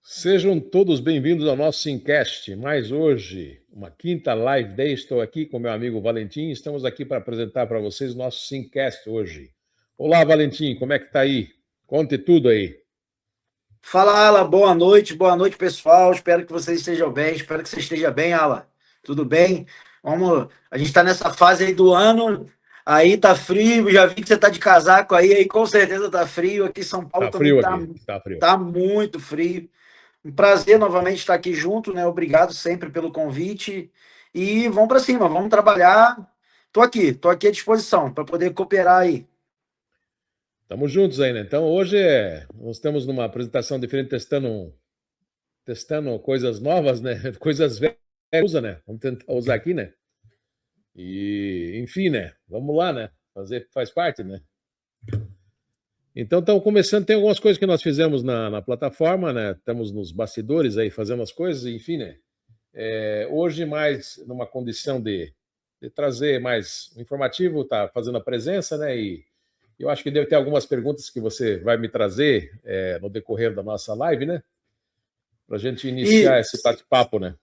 Sejam todos bem-vindos ao nosso Simcast. Mais hoje, uma quinta live day. Estou aqui com meu amigo Valentim. Estamos aqui para apresentar para vocês o nosso Simcast hoje. Olá, Valentim, como é que tá aí? Conte tudo aí. Fala, Ala, boa noite, pessoal. Espero que vocês estejam bem, espero que você esteja bem, Ala. Tudo bem? A gente está nessa fase aí do ano, aí tá frio, já vi que você tá de casaco aí com certeza tá frio. Aqui em São Paulo Tá também frio aqui, tá frio. tá muito frio. Um prazer novamente estar aqui junto, né? Obrigado sempre pelo convite. E vamos para cima, vamos trabalhar. Tô aqui à disposição para poder cooperar aí. Estamos juntos aí, né? Então, hoje nós estamos numa apresentação diferente, testando coisas novas, né? Coisas velhas, usa, né? Vamos tentar usar aqui, né? E, enfim, né? Vamos lá, né? Faz parte, né? Então, estamos começando, tem algumas coisas que nós fizemos na plataforma, né? Estamos nos bastidores aí fazendo as coisas, enfim, né? Hoje, mais numa condição de trazer mais informativo, tá fazendo a presença, né? E eu acho que deve ter algumas perguntas que você vai me trazer no decorrer da nossa live, né? Para a gente iniciar esse bate-papo, né?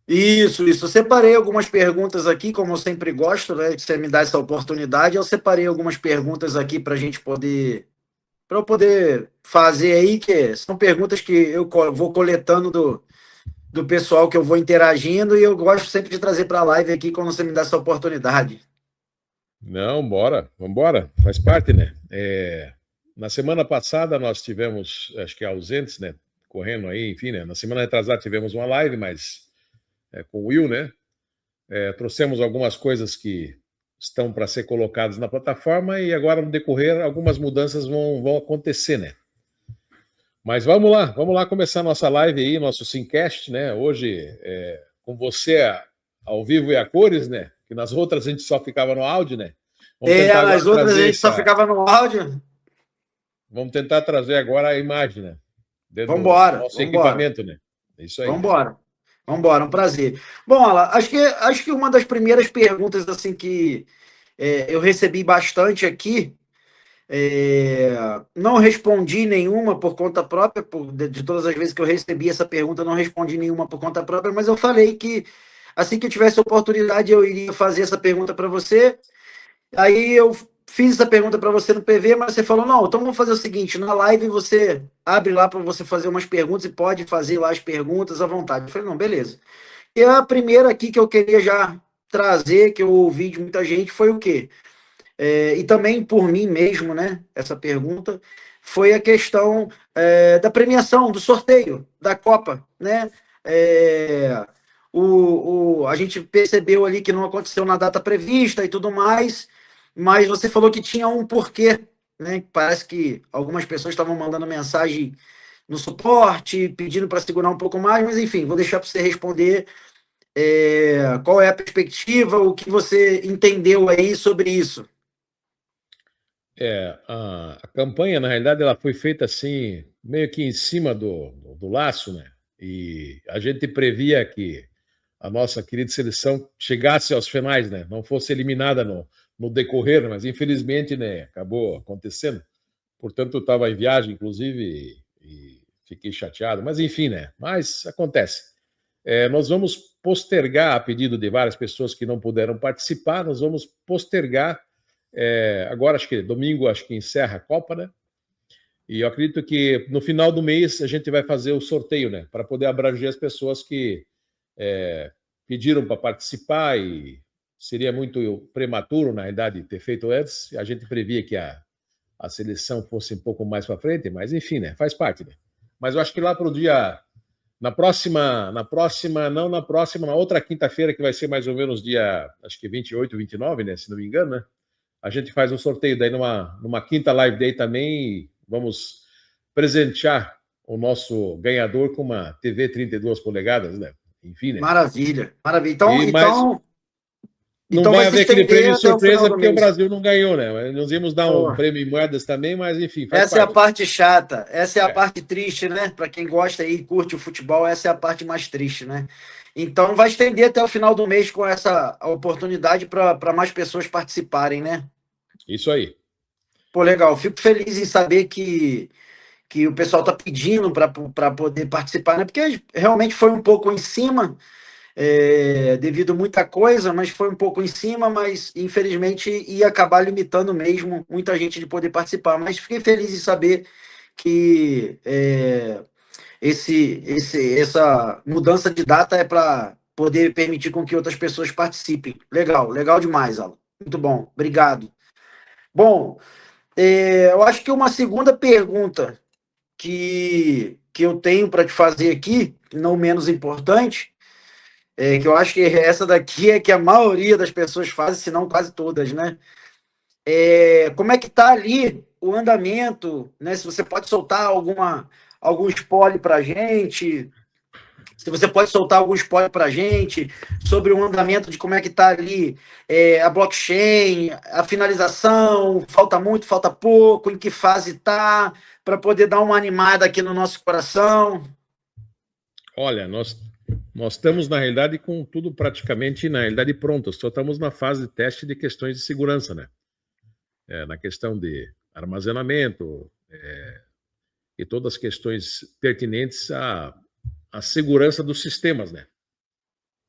Isso. Eu separei algumas perguntas aqui, como eu sempre gosto, né? De você me dar essa oportunidade. Eu separei algumas perguntas aqui para eu poder fazer aí, que são perguntas que eu vou coletando do pessoal que eu vou interagindo e eu gosto sempre de trazer para a live aqui quando você me dá essa oportunidade. Não, bora, vamos embora, faz parte, né? Na semana passada nós tivemos, acho que ausentes, né? Correndo aí, enfim, né? Na semana retrasada tivemos uma live, mas com o Will, né? Trouxemos algumas coisas que estão para ser colocadas na plataforma e agora no decorrer algumas mudanças vão acontecer, né? Mas vamos lá começar nossa live aí, nosso Simcast, né? Hoje com você ao vivo e a cores, né? Que nas outras a gente só ficava no áudio, né? Vamos tentar agora Nas outras a trazer gente só ficava no áudio. Vamos tentar trazer agora a imagem, né? Dentro do Vambora, nosso vambora. equipamento, né? É isso aí. Vambora. Vambora, um prazer. Bom, Ala, acho que uma das primeiras perguntas assim que eu recebi bastante aqui. Não respondi nenhuma por conta própria, de todas as vezes que eu recebi essa pergunta, não respondi nenhuma por conta própria, mas eu falei que assim que eu tivesse oportunidade eu iria fazer essa pergunta para você. Aí eu fiz essa pergunta para você no PV, mas você falou: não, então vamos fazer o seguinte: na live você abre lá para você fazer umas perguntas e pode fazer lá as perguntas à vontade. Eu falei: não, beleza. E a primeira aqui que eu queria já trazer, que eu ouvi de muita gente, foi o quê? E também por mim mesmo, né? Essa pergunta foi a questão da premiação, do sorteio da Copa, né? É, a gente percebeu ali que não aconteceu na data prevista e tudo mais, mas você falou que tinha um porquê, né? Parece que algumas pessoas estavam mandando mensagem no suporte, pedindo para segurar um pouco mais, mas enfim, vou deixar para você responder qual é a perspectiva, o que você entendeu aí sobre isso. A campanha, na realidade, ela foi feita assim, meio que em cima do laço, né? E a gente previa que a nossa querida seleção chegasse aos finais, né? Não fosse eliminada no decorrer, mas infelizmente, né, acabou acontecendo. Portanto, eu estava em viagem, inclusive, e fiquei chateado. Mas enfim, né? Mas acontece. Nós vamos postergar, a pedido de várias pessoas que não puderam participar, nós vamos postergar. Agora, acho que domingo, acho que encerra a Copa, né? E eu acredito que no final do mês a gente vai fazer o sorteio, né? Para poder abranger as pessoas que pediram para participar e seria muito prematuro, na verdade, ter feito antes. A gente previa que a seleção fosse um pouco mais para frente, mas enfim, né? Faz parte, né? Mas eu acho que lá para o dia. Na outra quinta-feira, que vai ser mais ou menos dia, acho que 28, 29, né? Se não me engano, né? A gente faz um sorteio daí numa quinta live day também e vamos presentear o nosso ganhador com uma TV 32 polegadas, né? Enfim, né? Maravilha, maravilha. Mas não Então vai vai se haver aquele estender prêmio até o final surpresa do porque o mês. Brasil não ganhou, né? Nós íamos dar um Oh, prêmio em moedas também, mas enfim, faz essa é a parte. parte chata, essa é a É, parte triste, né? Para quem gosta e curte o futebol, essa é a parte mais triste, né? Então vai estender até o final do mês com essa oportunidade para mais pessoas participarem, né? isso aí. Pô, legal. Fico feliz em saber que o pessoal está pedindo para poder participar, né? Porque realmente foi um pouco em cima, devido a muita coisa, mas foi um pouco em cima, mas infelizmente ia acabar limitando mesmo muita gente de poder participar. Mas fiquei feliz em saber que essa mudança de data é para poder permitir com que outras pessoas participem. Legal, legal demais, Alan. Muito bom, obrigado. Bom, eu acho que uma segunda pergunta que eu tenho para te fazer aqui, não menos importante, que eu acho que essa daqui é que a maioria das pessoas fazem, se não quase todas, né? Como é que está ali o andamento, né? Se você pode soltar algum spoiler para a gente, se você pode soltar algum spoiler para a gente sobre o andamento de como é que está ali a blockchain, a finalização, falta muito, falta pouco, em que fase está, para poder dar uma animada aqui no nosso coração. Olha, nós estamos, na realidade, com tudo praticamente, na realidade, pronto. Só estamos na fase de teste de questões de segurança, né? Na questão de armazenamento e todas as questões pertinentes à segurança dos sistemas, né?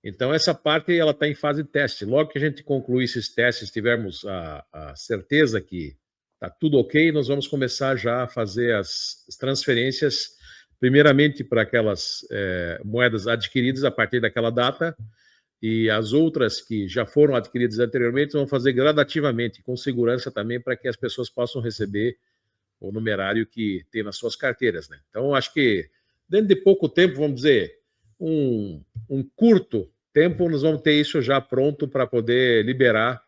Então, essa parte ela está em fase de teste. Logo que a gente concluir esses testes, tivermos a certeza que está tudo ok, nós vamos começar já a fazer as transferências, primeiramente para aquelas moedas adquiridas a partir daquela data, e as outras que já foram adquiridas anteriormente vão fazer gradativamente, com segurança também, para que as pessoas possam receber o numerário que tem nas suas carteiras, né? Então, acho que dentro de pouco tempo, vamos dizer, um curto tempo, nós vamos ter isso já pronto para poder liberar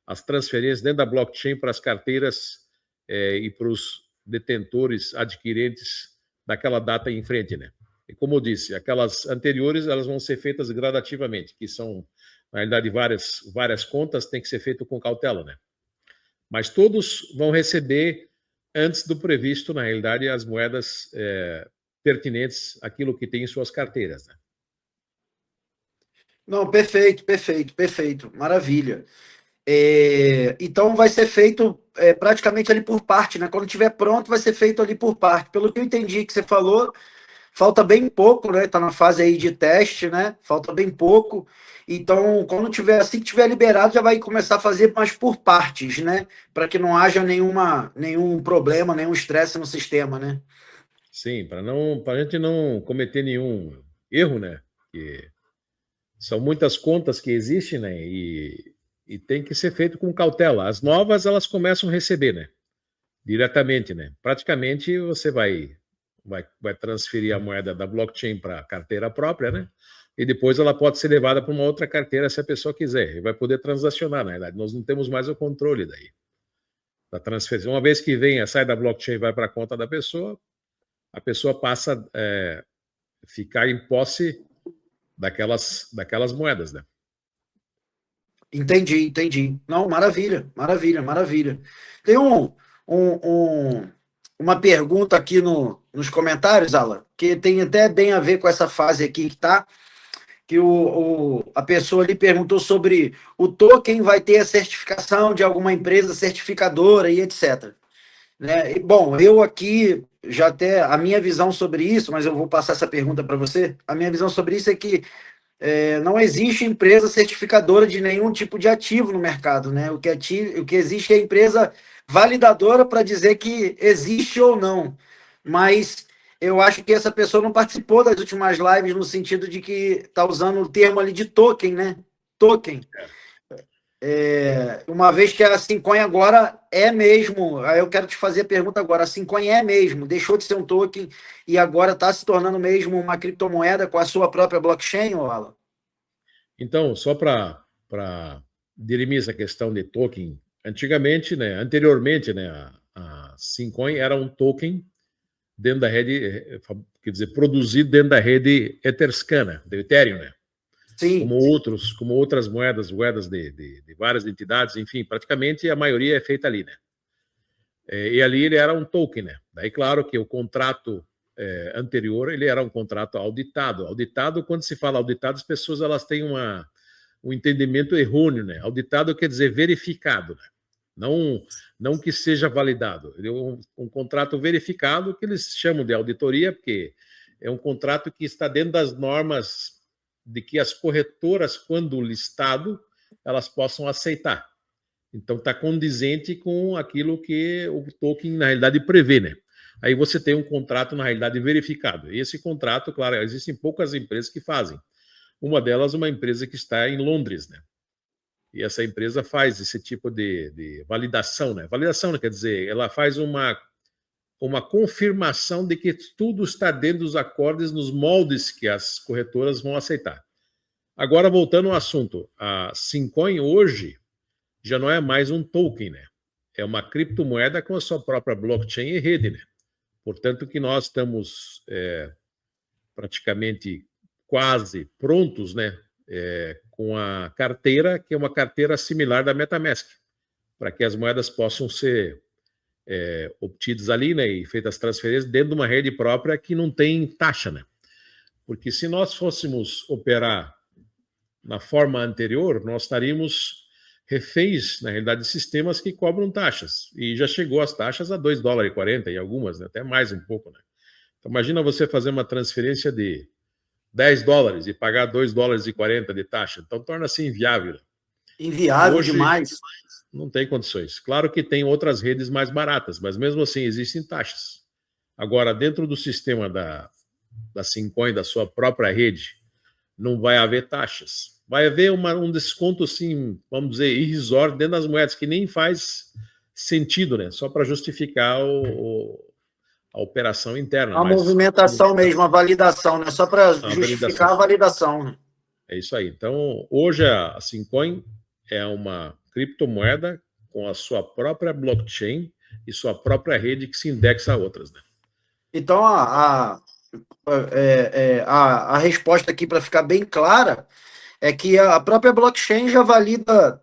as transferências dentro da blockchain para as carteiras e para os detentores adquirentes daquela data em frente, né? E como eu disse, aquelas anteriores elas vão ser feitas gradativamente, que são, na realidade, várias contas, tem que ser feito com cautela, né? Mas todos vão receber, antes do previsto, na realidade, as moedas pertinentes àquilo que tem em suas carteiras, né? Não, perfeito, perfeito, perfeito, maravilha. Então vai ser feito praticamente ali por parte, né? Quando estiver pronto, vai ser feito ali por parte. Pelo que eu entendi que você falou, falta bem pouco, né? Tá na fase aí de teste, né? Falta bem pouco. Então, quando tiver, assim que tiver liberado, já vai começar a fazer mais por partes, né? Para que não haja nenhum problema, nenhum estresse no sistema, né? Sim, para a gente não cometer nenhum erro, né? Que são muitas contas que existem, né? E tem que ser feito com cautela. As novas, elas começam a receber, né? Diretamente, né? Praticamente você vai transferir a moeda da blockchain para a carteira própria, né? E depois ela pode ser levada para uma outra carteira se a pessoa quiser. E vai poder transacionar, na verdade. Nós não temos mais o controle daí da transferência. Uma vez que venha, sai da blockchain e vai para a conta da pessoa, a pessoa passa a ficar em posse daquelas moedas, né? Entendi, entendi. Não, maravilha, maravilha, maravilha. Tem uma pergunta aqui nos comentários, Alan, que tem até bem a ver com essa fase aqui que tá, que a pessoa ali perguntou sobre o token vai ter a certificação de alguma empresa certificadora e etc. Né? E, bom, eu aqui já até a minha visão sobre isso, mas eu vou passar essa pergunta para você. A minha visão sobre isso é que não existe empresa certificadora de nenhum tipo de ativo no mercado, né? O que existe é empresa validadora para dizer que existe ou não. Mas eu acho que essa pessoa não participou das últimas lives no sentido de que está usando o termo ali de token, né? Token. Uma vez que a Simcoin agora é mesmo, aí eu quero te fazer a pergunta agora, a Simcoin é mesmo, deixou de ser um token e agora está se tornando mesmo uma criptomoeda com a sua própria blockchain, Alan? Então, só para dirimir essa questão de token, anteriormente, né, a Simcoin era um token dentro da rede, quer dizer, produzido dentro da rede Etherscan, do Ethereum, né? Sim. Como outras moedas de várias entidades, enfim, praticamente a maioria é feita ali, né? E ali ele era um token, né? Daí, claro que o contrato anterior, ele era um contrato auditado. Auditado, quando se fala auditado, as pessoas elas têm um entendimento errôneo, né? Auditado quer dizer verificado, né? Não que seja validado. Ele é um contrato verificado, que eles chamam de auditoria, porque é um contrato que está dentro das normas de que as corretoras, quando listado, elas possam aceitar. Então, está condizente com aquilo que o token, na realidade, prevê, né? Aí você tem um contrato, na realidade, verificado. E esse contrato, claro, existem poucas empresas que fazem. Uma delas, uma empresa que está em Londres, né? E essa empresa faz esse tipo de validação, né? Validação, né? Quer dizer, ela faz uma confirmação de que tudo está dentro dos acordes, nos moldes que as corretoras vão aceitar. Agora, voltando ao assunto, a Syncoin hoje já não é mais um token, né? É uma criptomoeda com a sua própria blockchain e rede, né? Portanto, que nós estamos praticamente quase prontos, né? Com a carteira, que é uma carteira similar da MetaMask, para que as moedas possam ser obtidas ali, né? E feitas transferências dentro de uma rede própria que não tem taxa, né? Porque se nós fôssemos operar na forma anterior, nós estaríamos reféns, na realidade, de sistemas que cobram taxas. E já chegou as taxas a $2,40 em algumas, né? Até mais um pouco, né? Então, imagina você fazer uma transferência de $10 e pagar $2,40 de taxa. Então, torna-se inviável. Inviável hoje, demais. Não tem condições. Claro que tem outras redes mais baratas, mas mesmo assim existem taxas. Agora, dentro do sistema da Syncoin, da sua própria rede, não vai haver taxas. Vai haver um desconto, assim, vamos dizer, irrisório dentro das moedas, que nem faz sentido, né? Só para justificar a operação interna. A movimentação mesmo, a validação, né? Só para justificar a validação. Né? É isso aí. Então, hoje a Syncoin é uma criptomoeda com a sua própria blockchain e sua própria rede que se indexa a outras, né? Então, a resposta aqui, para ficar bem clara, é que a própria blockchain já valida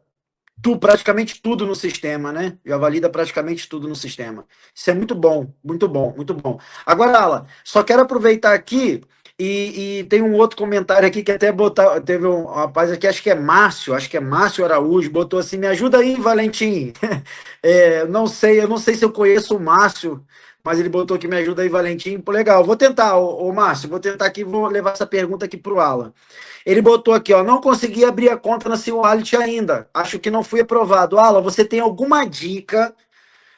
praticamente tudo no sistema, né? Já valida praticamente tudo no sistema. Isso é muito bom, muito bom, muito bom. Agora, Alan, só quero aproveitar aqui e tem um outro comentário aqui que até teve um rapaz aqui, acho que é Márcio Araújo, botou assim, me ajuda aí, Valentim. Eu não sei se eu conheço o Márcio, mas ele botou que me ajuda aí, Valentim. Pô, legal, vou tentar, ô Márcio, vou tentar aqui, vou levar essa pergunta aqui para o Alan. Ele botou aqui, ó, não consegui abrir a conta na Wallet ainda, acho que não fui aprovado. Alan, você tem alguma dica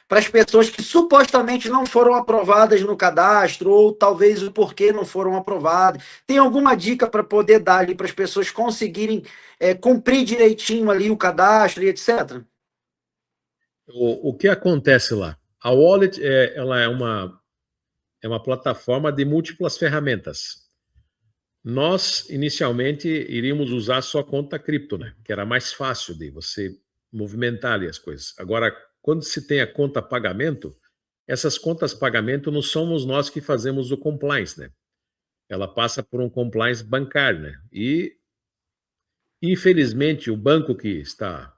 para as pessoas que supostamente não foram aprovadas no cadastro, ou talvez o porquê não foram aprovadas? Tem alguma dica para poder dar ali para as pessoas conseguirem cumprir direitinho ali o cadastro e etc? O que acontece lá? A Wallet ela é uma plataforma de múltiplas ferramentas. Nós, inicialmente, iríamos usar só a conta cripto, né? Que era mais fácil de você movimentar ali as coisas. Agora, quando se tem a conta pagamento, essas contas pagamento não somos nós que fazemos o compliance, né? Ela passa por um compliance bancário, né? E, infelizmente, o banco que está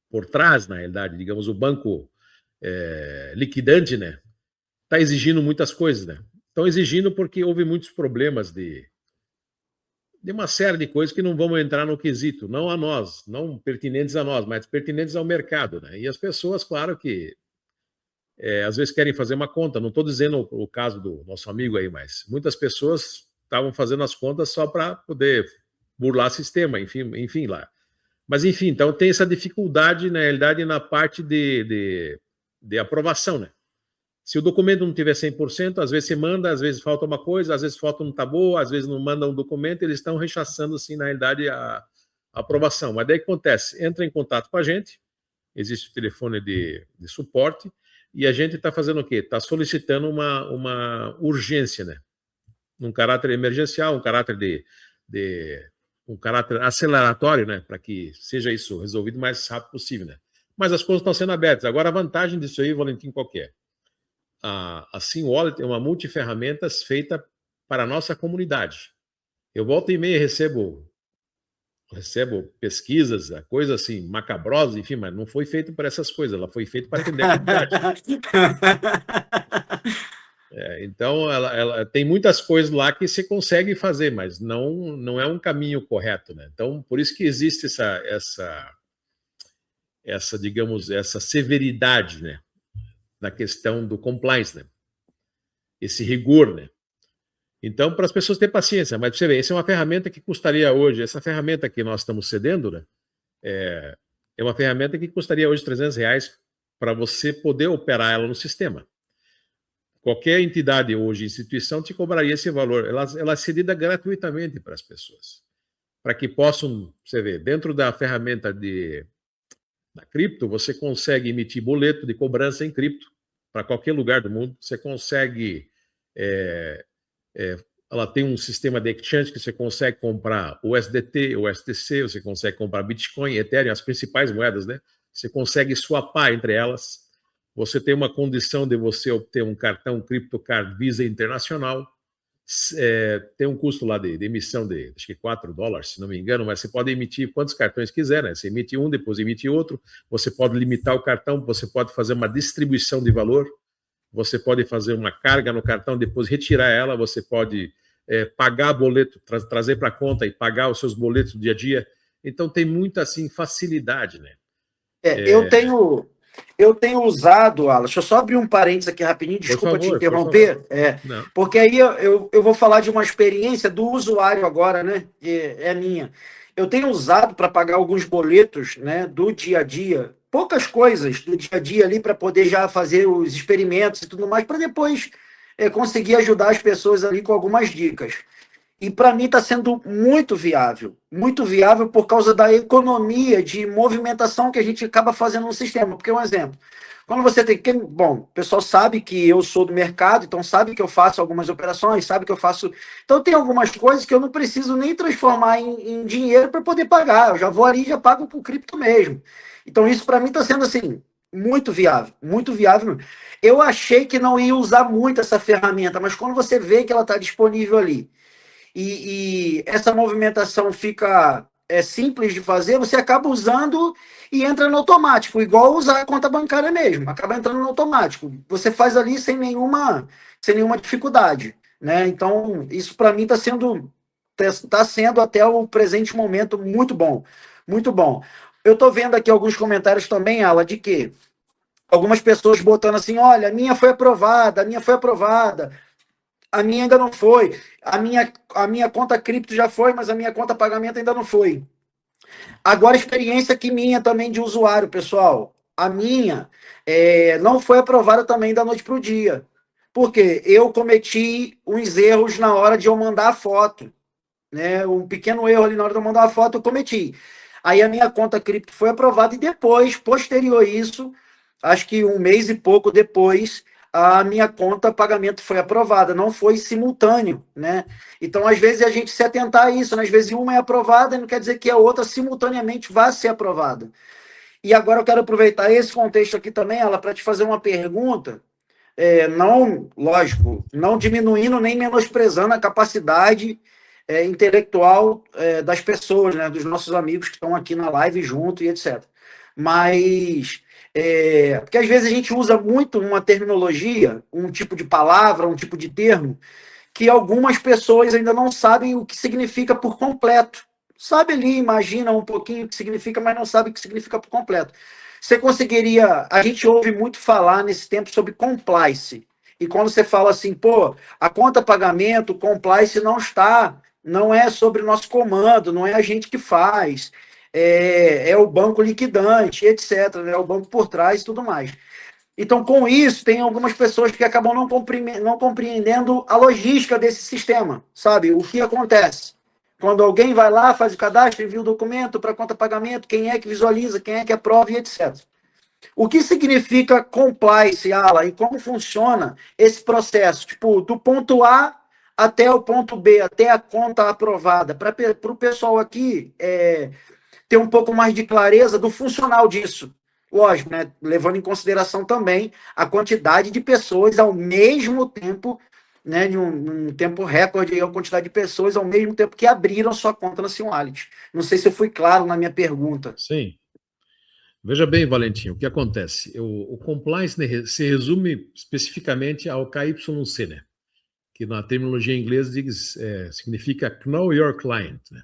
por trás, na realidade, digamos, o banco liquidante, né? Está exigindo muitas coisas, né? Estão exigindo porque houve muitos problemas de uma série de coisas que não vamos entrar no quesito, não a nós, não pertinentes a nós, mas pertinentes ao mercado, né? E as pessoas, claro que às vezes querem fazer uma conta, não estou dizendo o caso do nosso amigo aí, mas muitas pessoas estavam fazendo as contas só para poder burlar o sistema, enfim lá. Mas enfim, então tem essa dificuldade, na realidade, na parte de aprovação, né? Se o documento não tiver 100%, às vezes você manda, às vezes falta uma coisa, às vezes falta não está boa, às vezes não manda um documento, eles estão rechaçando, assim, na realidade, a aprovação. Mas daí o que acontece? Entra em contato com a gente, existe o telefone de suporte, e a gente está fazendo o quê? Está solicitando uma urgência, né? Um caráter emergencial, um caráter um caráter aceleratório, né? Para que seja isso resolvido o mais rápido possível, né? Mas as coisas estão sendo abertas. Agora, a vantagem disso aí, Valentim, qual que é? A SynWallet é uma multiferramentas feita para a nossa comunidade. Eu volta e meia recebo pesquisas, coisas assim, macabrosas, enfim, mas não foi feito para essas coisas, ela foi feita para atender a comunidade. Então, ela tem muitas coisas lá que você consegue fazer, mas não é um caminho correto, né? Então, por isso que existe digamos, essa severidade, né, na questão do compliance, né, esse rigor, né. Então, para as pessoas terem paciência, mas você vê, essa é uma ferramenta que custaria hoje, essa ferramenta que nós estamos cedendo, né, é uma ferramenta que custaria hoje R$ 300 para você poder operar ela no sistema. Qualquer entidade hoje, instituição, te cobraria esse valor. Ela é cedida gratuitamente para as pessoas, para que possam, você vê, dentro da ferramenta da cripto, você consegue emitir boleto de cobrança em cripto para qualquer lugar do mundo. Você consegue, ela tem um sistema de exchange que você consegue comprar o USDT, o USDC, você consegue comprar Bitcoin, Ethereum, as principais moedas, né? Você consegue swapar entre elas. Você tem uma condição de você obter um cartão CryptoCard Visa Internacional. Tem um custo lá de emissão de, acho que $4, se não me engano, mas você pode emitir quantos cartões quiser, né? Você emite um, depois emite outro. Você pode limitar o cartão, você pode fazer uma distribuição de valor, você pode fazer uma carga no cartão, depois retirar ela, você pode pagar boleto, trazer para a conta e pagar os seus boletos do dia a dia. Então tem muita assim facilidade, né? Eu tenho usado, Alan, deixa eu só abrir um parênteses aqui rapidinho, desculpa te interromper, porque aí eu vou falar de uma experiência do usuário agora, né? É minha. Eu tenho usado para pagar alguns boletos, né, do dia a dia, poucas coisas do dia a dia ali para poder já fazer os experimentos e tudo mais, para depois conseguir ajudar as pessoas ali com algumas dicas. E para mim está sendo muito viável por causa da economia de movimentação que a gente acaba fazendo no sistema. Porque, um exemplo, quando você tem que. Bom, o pessoal sabe que eu sou do mercado, então sabe que eu faço algumas operações, sabe que eu faço. Então, tem algumas coisas que eu não preciso nem transformar em dinheiro para poder pagar. Eu já vou ali e já pago com cripto mesmo. Então, isso para mim está sendo assim. Muito viável, muito viável. Eu achei que não ia usar muito essa ferramenta, mas quando você vê que ela está disponível ali, e essa movimentação fica simples de fazer, você acaba usando e entra no automático, igual usar a conta bancária mesmo, acaba entrando no automático. Você faz ali sem nenhuma dificuldade, né? Então, isso para mim está sendo até o presente momento muito bom, muito bom. Eu estou vendo aqui alguns comentários também, Ala, de que algumas pessoas botando assim, olha, a minha foi aprovada, a minha ainda não foi. A minha conta cripto já foi, mas a minha conta pagamento ainda não foi. Agora, experiência aqui minha também de usuário, pessoal. A minha não foi aprovada também da noite para o dia. Porque eu cometi uns erros na hora de eu mandar a foto. Né? Um pequeno erro ali na hora de eu mandar a foto, eu cometi. Aí a minha conta cripto foi aprovada e depois, posterior a isso, acho que um mês e pouco depois, a minha conta pagamento foi aprovada, não foi simultâneo, né? Então, às vezes, a gente se atentar a isso, né? Às vezes uma é aprovada, não quer dizer que a outra simultaneamente vá ser aprovada. E agora eu quero aproveitar esse contexto aqui também, ela para te fazer uma pergunta, não, lógico, não diminuindo nem menosprezando a capacidade intelectual das pessoas, né, dos nossos amigos que estão aqui na live junto e etc. Mas, porque às vezes a gente usa muito uma terminologia, um tipo de palavra, um tipo de termo, que algumas pessoas ainda não sabem o que significa por completo. Sabe ali, imagina um pouquinho o que significa, mas não sabe o que significa por completo. Você conseguiria. A gente ouve muito falar nesse tempo sobre compliance. E quando você fala assim, pô, a conta pagamento, compliance não é sobre o nosso comando, não é a gente que faz, é o banco liquidante, etc., né? O banco por trás e tudo mais. Então, com isso, tem algumas pessoas que acabam não compreendendo a logística desse sistema, sabe? O que acontece? Quando alguém vai lá, faz o cadastro, envia o documento para conta pagamento, quem é que visualiza, quem é que aprova e etc. O que significa compliance, Ala, e como funciona esse processo? Tipo, do ponto A até o ponto B, até a conta aprovada, para o pessoal aqui ter um pouco mais de clareza do funcional disso. Lógico, né? Levando em consideração também a quantidade de pessoas ao mesmo tempo, né? Num tempo recorde, a quantidade de pessoas ao mesmo tempo que abriram sua conta na Simwallet. Não sei se eu fui claro na minha pergunta. Sim. Veja bem, Valentim, o que acontece? O compliance, né, se resume especificamente ao KYC, né? Que na terminologia inglesa significa Know Your Client, né?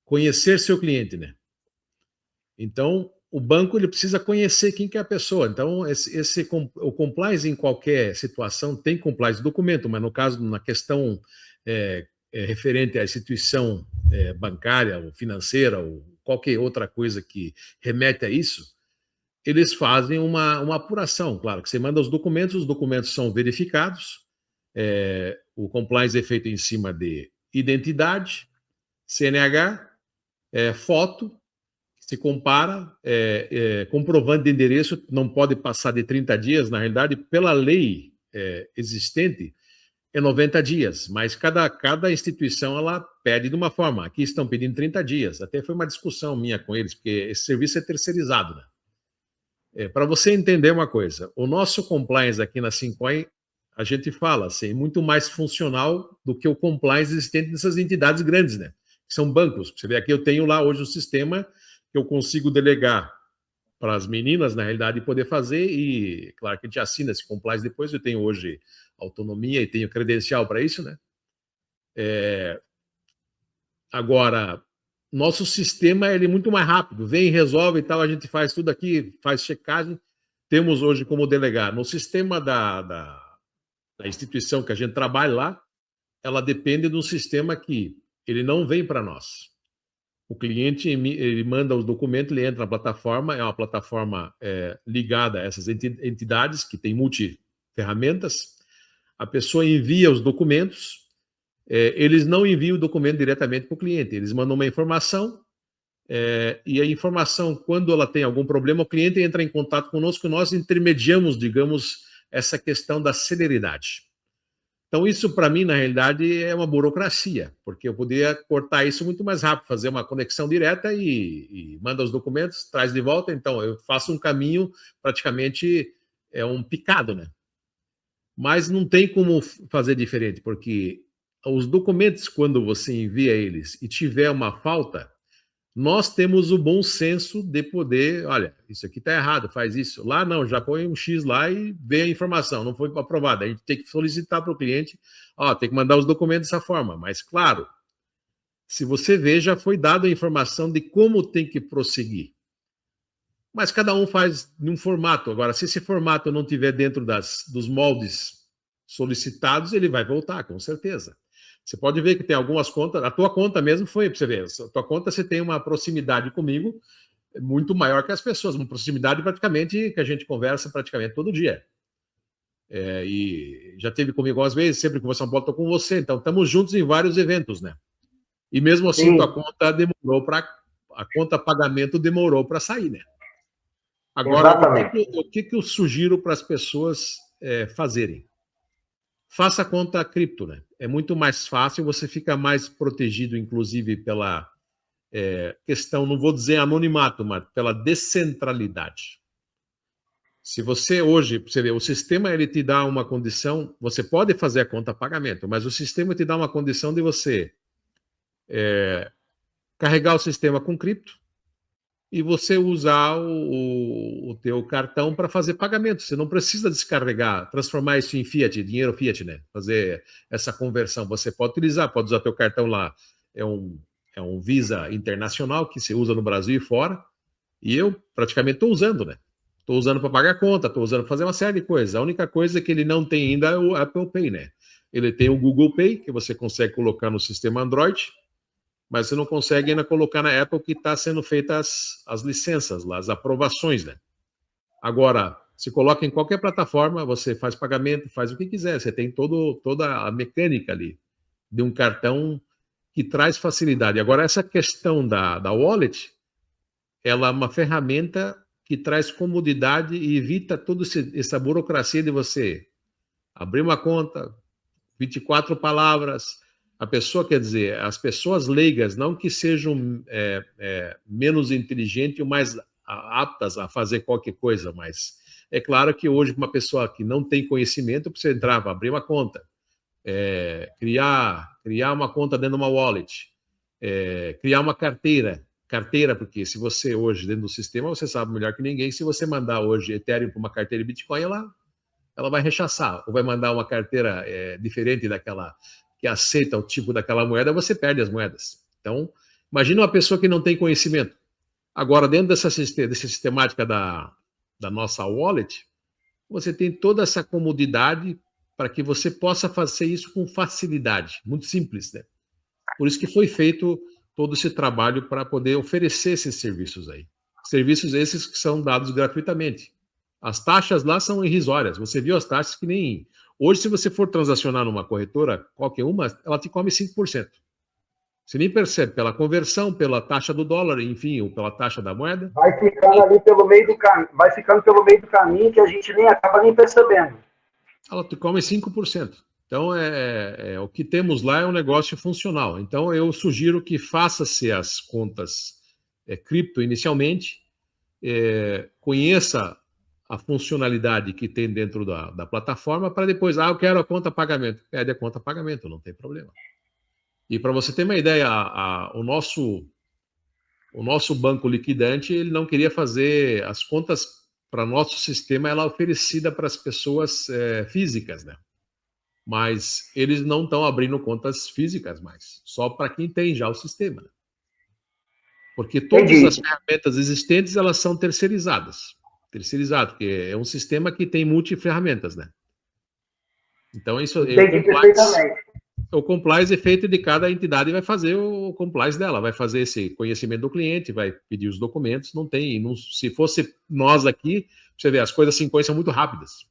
Conhecer seu cliente, né? Então, o banco ele precisa conhecer quem que é a pessoa. Então, o compliance em qualquer situação tem compliance de documento, mas no caso, na questão referente à instituição bancária ou financeira ou qualquer outra coisa que remete a isso, eles fazem uma apuração. Claro que você manda os documentos são verificados, o compliance é feito em cima de identidade, CNH, foto, se compara, comprovante de endereço não pode passar de 30 dias, na realidade, pela lei existente, é 90 dias, mas cada instituição ela pede de uma forma. Aqui estão pedindo 30 dias, até foi uma discussão minha com eles, porque esse serviço é terceirizado, né? Para você entender uma coisa, o nosso compliance aqui na Sincoin, a gente fala assim, muito mais funcional do que o compliance existente nessas entidades grandes, né? Que são bancos. Você vê aqui, eu tenho lá hoje um sistema que eu consigo delegar para as meninas, na realidade, poder fazer, e claro que a gente assina esse compliance depois, eu tenho hoje autonomia e tenho credencial para isso, né? Agora, nosso sistema ele é muito mais rápido, vem, resolve e tal, a gente faz tudo aqui, faz checagem, temos hoje como delegar. No sistema da instituição que a gente trabalha lá, ela depende de um sistema que ele não vem para nós. O cliente ele manda os documentos, ele entra na plataforma, é uma plataforma ligada a essas entidades que tem multi-ferramentas. A pessoa envia os documentos, eles não enviam o documento diretamente para o cliente, eles mandam uma informação, e a informação, quando ela tem algum problema, o cliente entra em contato conosco, nós intermediamos, digamos, essa questão da celeridade. Então, isso para mim, na realidade, é uma burocracia, porque eu poderia cortar isso muito mais rápido, fazer uma conexão direta e manda os documentos, traz de volta. Então, eu faço um caminho praticamente um picado, né? Mas não tem como fazer diferente, porque os documentos, quando você envia eles e tiver uma falta, nós temos o bom senso de poder, olha, isso aqui está errado, faz isso. Lá não, já põe um X lá e vê a informação, não foi aprovada. A gente tem que solicitar para o cliente, tem que mandar os documentos dessa forma. Mas, claro, se você vê, já foi dada a informação de como tem que prosseguir. Mas cada um faz num formato. Agora, se esse formato não estiver dentro dos moldes solicitados, ele vai voltar, com certeza. Você pode ver que tem algumas contas, a tua conta mesmo foi, para você ver, a tua conta você tem uma proximidade comigo muito maior que as pessoas, uma proximidade praticamente que a gente conversa praticamente todo dia. E já teve comigo algumas vezes, sempre que você não estou com você, então estamos juntos em vários eventos, né? E mesmo assim, tua conta demorou a conta pagamento demorou para sair, né? Agora, o que eu sugiro para as pessoas fazerem? Faça conta cripto, né? É muito mais fácil, você fica mais protegido, inclusive, pela questão, não vou dizer anonimato, mas pela descentralidade. Se você hoje, você vê, o sistema ele te dá uma condição, você pode fazer a conta pagamento, mas o sistema te dá uma condição de você carregar o sistema com cripto e você usar o teu cartão para fazer pagamento. Você não precisa descarregar, transformar isso em fiat, dinheiro fiat, né? Fazer essa conversão. Você pode utilizar, pode usar teu cartão lá. É um Visa internacional que se usa no Brasil e fora. E eu praticamente estou usando, né? Estou usando para pagar conta, estou usando para fazer uma série de coisas. A única coisa que ele não tem ainda é o Apple Pay, né? Ele tem o Google Pay, que você consegue colocar no sistema Android, mas você não consegue ainda colocar na Apple que está sendo feitas as licenças lá, as aprovações, né? Agora, se coloca em qualquer plataforma, você faz pagamento, faz o que quiser, você tem toda a mecânica ali de um cartão que traz facilidade. Agora, essa questão da wallet, ela é uma ferramenta que traz comodidade e evita toda essa burocracia de você abrir uma conta, 24 palavras. A pessoa, quer dizer, as pessoas leigas, não que sejam menos inteligentes ou mais aptas a fazer qualquer coisa, mas é claro que hoje uma pessoa que não tem conhecimento precisa entrar, abrir uma conta, criar uma conta dentro de uma wallet, criar uma carteira, porque se você hoje dentro do sistema, você sabe melhor que ninguém, se você mandar hoje Ethereum para uma carteira de Bitcoin, ela vai rechaçar, ou vai mandar uma carteira diferente daquela que aceita o tipo daquela moeda, você perde as moedas. Então, imagina uma pessoa que não tem conhecimento. Agora, dentro dessa sistemática da nossa wallet, você tem toda essa comodidade para que você possa fazer isso com facilidade, muito simples, né? Por isso que foi feito todo esse trabalho para poder oferecer esses serviços aí. Serviços esses que são dados gratuitamente. As taxas lá são irrisórias. Você viu as taxas que nem... Hoje, se você for transacionar numa corretora, qualquer uma, ela te come 5%. Você nem percebe, pela conversão, pela taxa do dólar, enfim, ou pela taxa da moeda. Vai ficando ali pelo meio do caminho, vai ficando pelo meio do caminho que a gente nem acaba nem percebendo. Ela te come 5%. Então, o que temos lá é um negócio funcional. Então, eu sugiro que faça-se as contas cripto inicialmente, conheça a funcionalidade que tem dentro da plataforma, para depois, eu quero a conta pagamento. Pede a conta pagamento, não tem problema. E para você ter uma ideia, o nosso banco liquidante, ele não queria fazer as contas para nosso sistema, ela é oferecida para as pessoas físicas, né? Mas eles não estão abrindo contas físicas mais, só para quem tem já o sistema. Né? Porque todas as ferramentas existentes, elas são terceirizadas. Terceirizado, porque é um sistema que tem multiferramentas, né? Então, isso o compliance é feito de cada entidade vai fazer o compliance dela, vai fazer esse conhecimento do cliente, vai pedir os documentos, não tem, se fosse nós aqui, você vê, as coisas 5 são muito rápidas.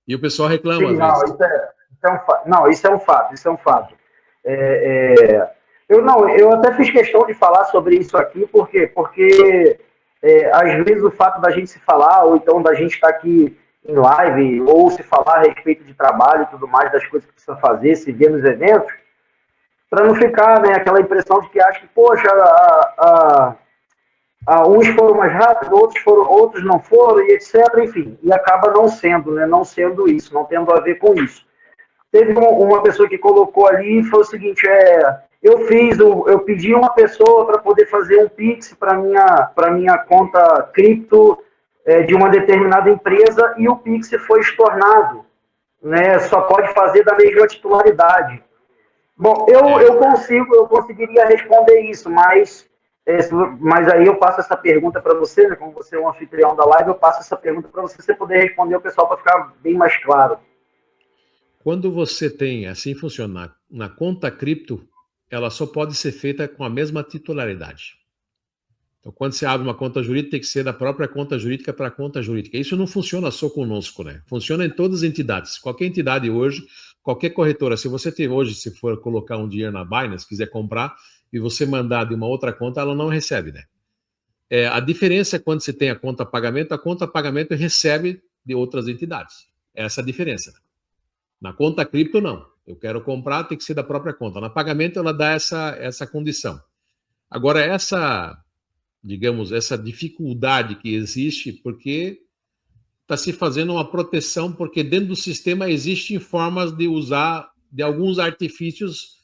E o pessoal reclama às vezes. Isso é um fato. Eu até fiz questão de falar sobre isso aqui, por quê? Porque às vezes o fato da gente se falar, ou então da gente estar aqui em live, ou se falar a respeito de trabalho e tudo mais, das coisas que precisa fazer, se ver nos eventos, para não ficar, né, aquela impressão de que acha que, poxa, uns foram mais rápidos, outros não foram, e etc. Enfim, e acaba não sendo, né, não sendo isso, não tendo a ver com isso. Teve uma pessoa que colocou ali e falou o seguinte, eu pedi uma pessoa para poder fazer um Pix para minha conta cripto de uma determinada empresa e o Pix foi estornado, né? Só pode fazer da mesma titularidade. Bom, eu conseguiria responder isso, mas aí eu passo essa pergunta para você, né? Como você é um anfitrião da live, eu passo essa pergunta para você poder responder o pessoal para ficar bem mais claro. Quando você tem, assim funciona, na conta cripto, ela só pode ser feita com a mesma titularidade. Então, quando você abre uma conta jurídica, tem que ser da própria conta jurídica para a conta jurídica. Isso não funciona só conosco, né? Funciona em todas as entidades. Qualquer entidade hoje, qualquer corretora, se você tem hoje, se for colocar um dinheiro na Binance, quiser comprar, e você mandar de uma outra conta, ela não recebe, né? A diferença é quando você tem a conta pagamento recebe de outras entidades. Essa é a diferença. Na conta cripto, não. Eu quero comprar, tem que ser da própria conta. Na pagamento, ela dá essa condição. Agora, essa dificuldade que existe, porque está se fazendo uma proteção, porque dentro do sistema existem formas de usar de alguns artifícios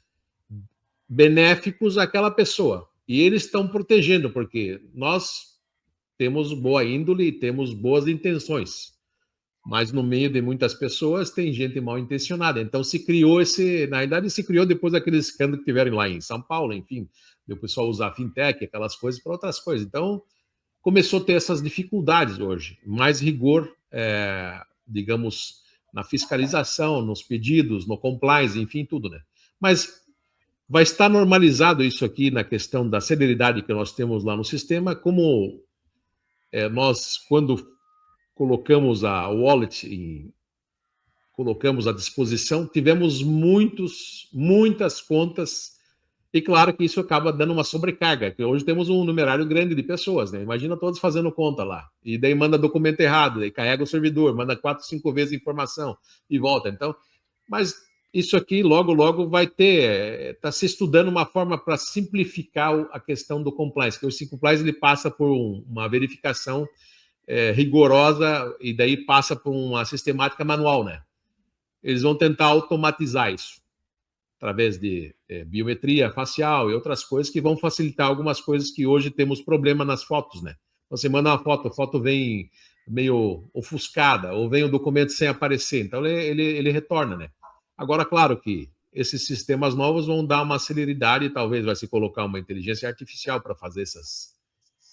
benéficos àquela pessoa. E eles estão protegendo, porque nós temos boa índole e temos boas intenções. Mas no meio de muitas pessoas tem gente mal intencionada. Então se criou na verdade se criou depois daqueles escândalos que tiveram lá em São Paulo, enfim, o pessoal usar fintech, aquelas coisas para outras coisas. Então começou a ter essas dificuldades hoje, mais rigor, digamos, na fiscalização, nos pedidos, no compliance, enfim, tudo, né? Mas vai estar normalizado isso aqui na questão da celeridade que nós temos lá no sistema, como nós, quando colocamos a wallet, colocamos à disposição, tivemos muitas contas, e claro que isso acaba dando uma sobrecarga, porque hoje temos um numerário grande de pessoas, né? Imagina todos fazendo conta lá, e daí manda documento errado, daí carrega o servidor, manda 4, 5 vezes a informação e volta. Então, mas isso aqui logo vai ter, está se estudando uma forma para simplificar a questão do compliance, que o compliance ele passa por uma verificação rigorosa e daí passa por uma sistemática manual, né? Eles vão tentar automatizar isso através de biometria facial e outras coisas que vão facilitar algumas coisas que hoje temos problema nas fotos, né? Você manda uma foto, a foto vem meio ofuscada ou vem o documento sem aparecer, então ele retorna, né? Agora, claro que esses sistemas novos vão dar uma celeridade e talvez vai se colocar uma inteligência artificial para fazer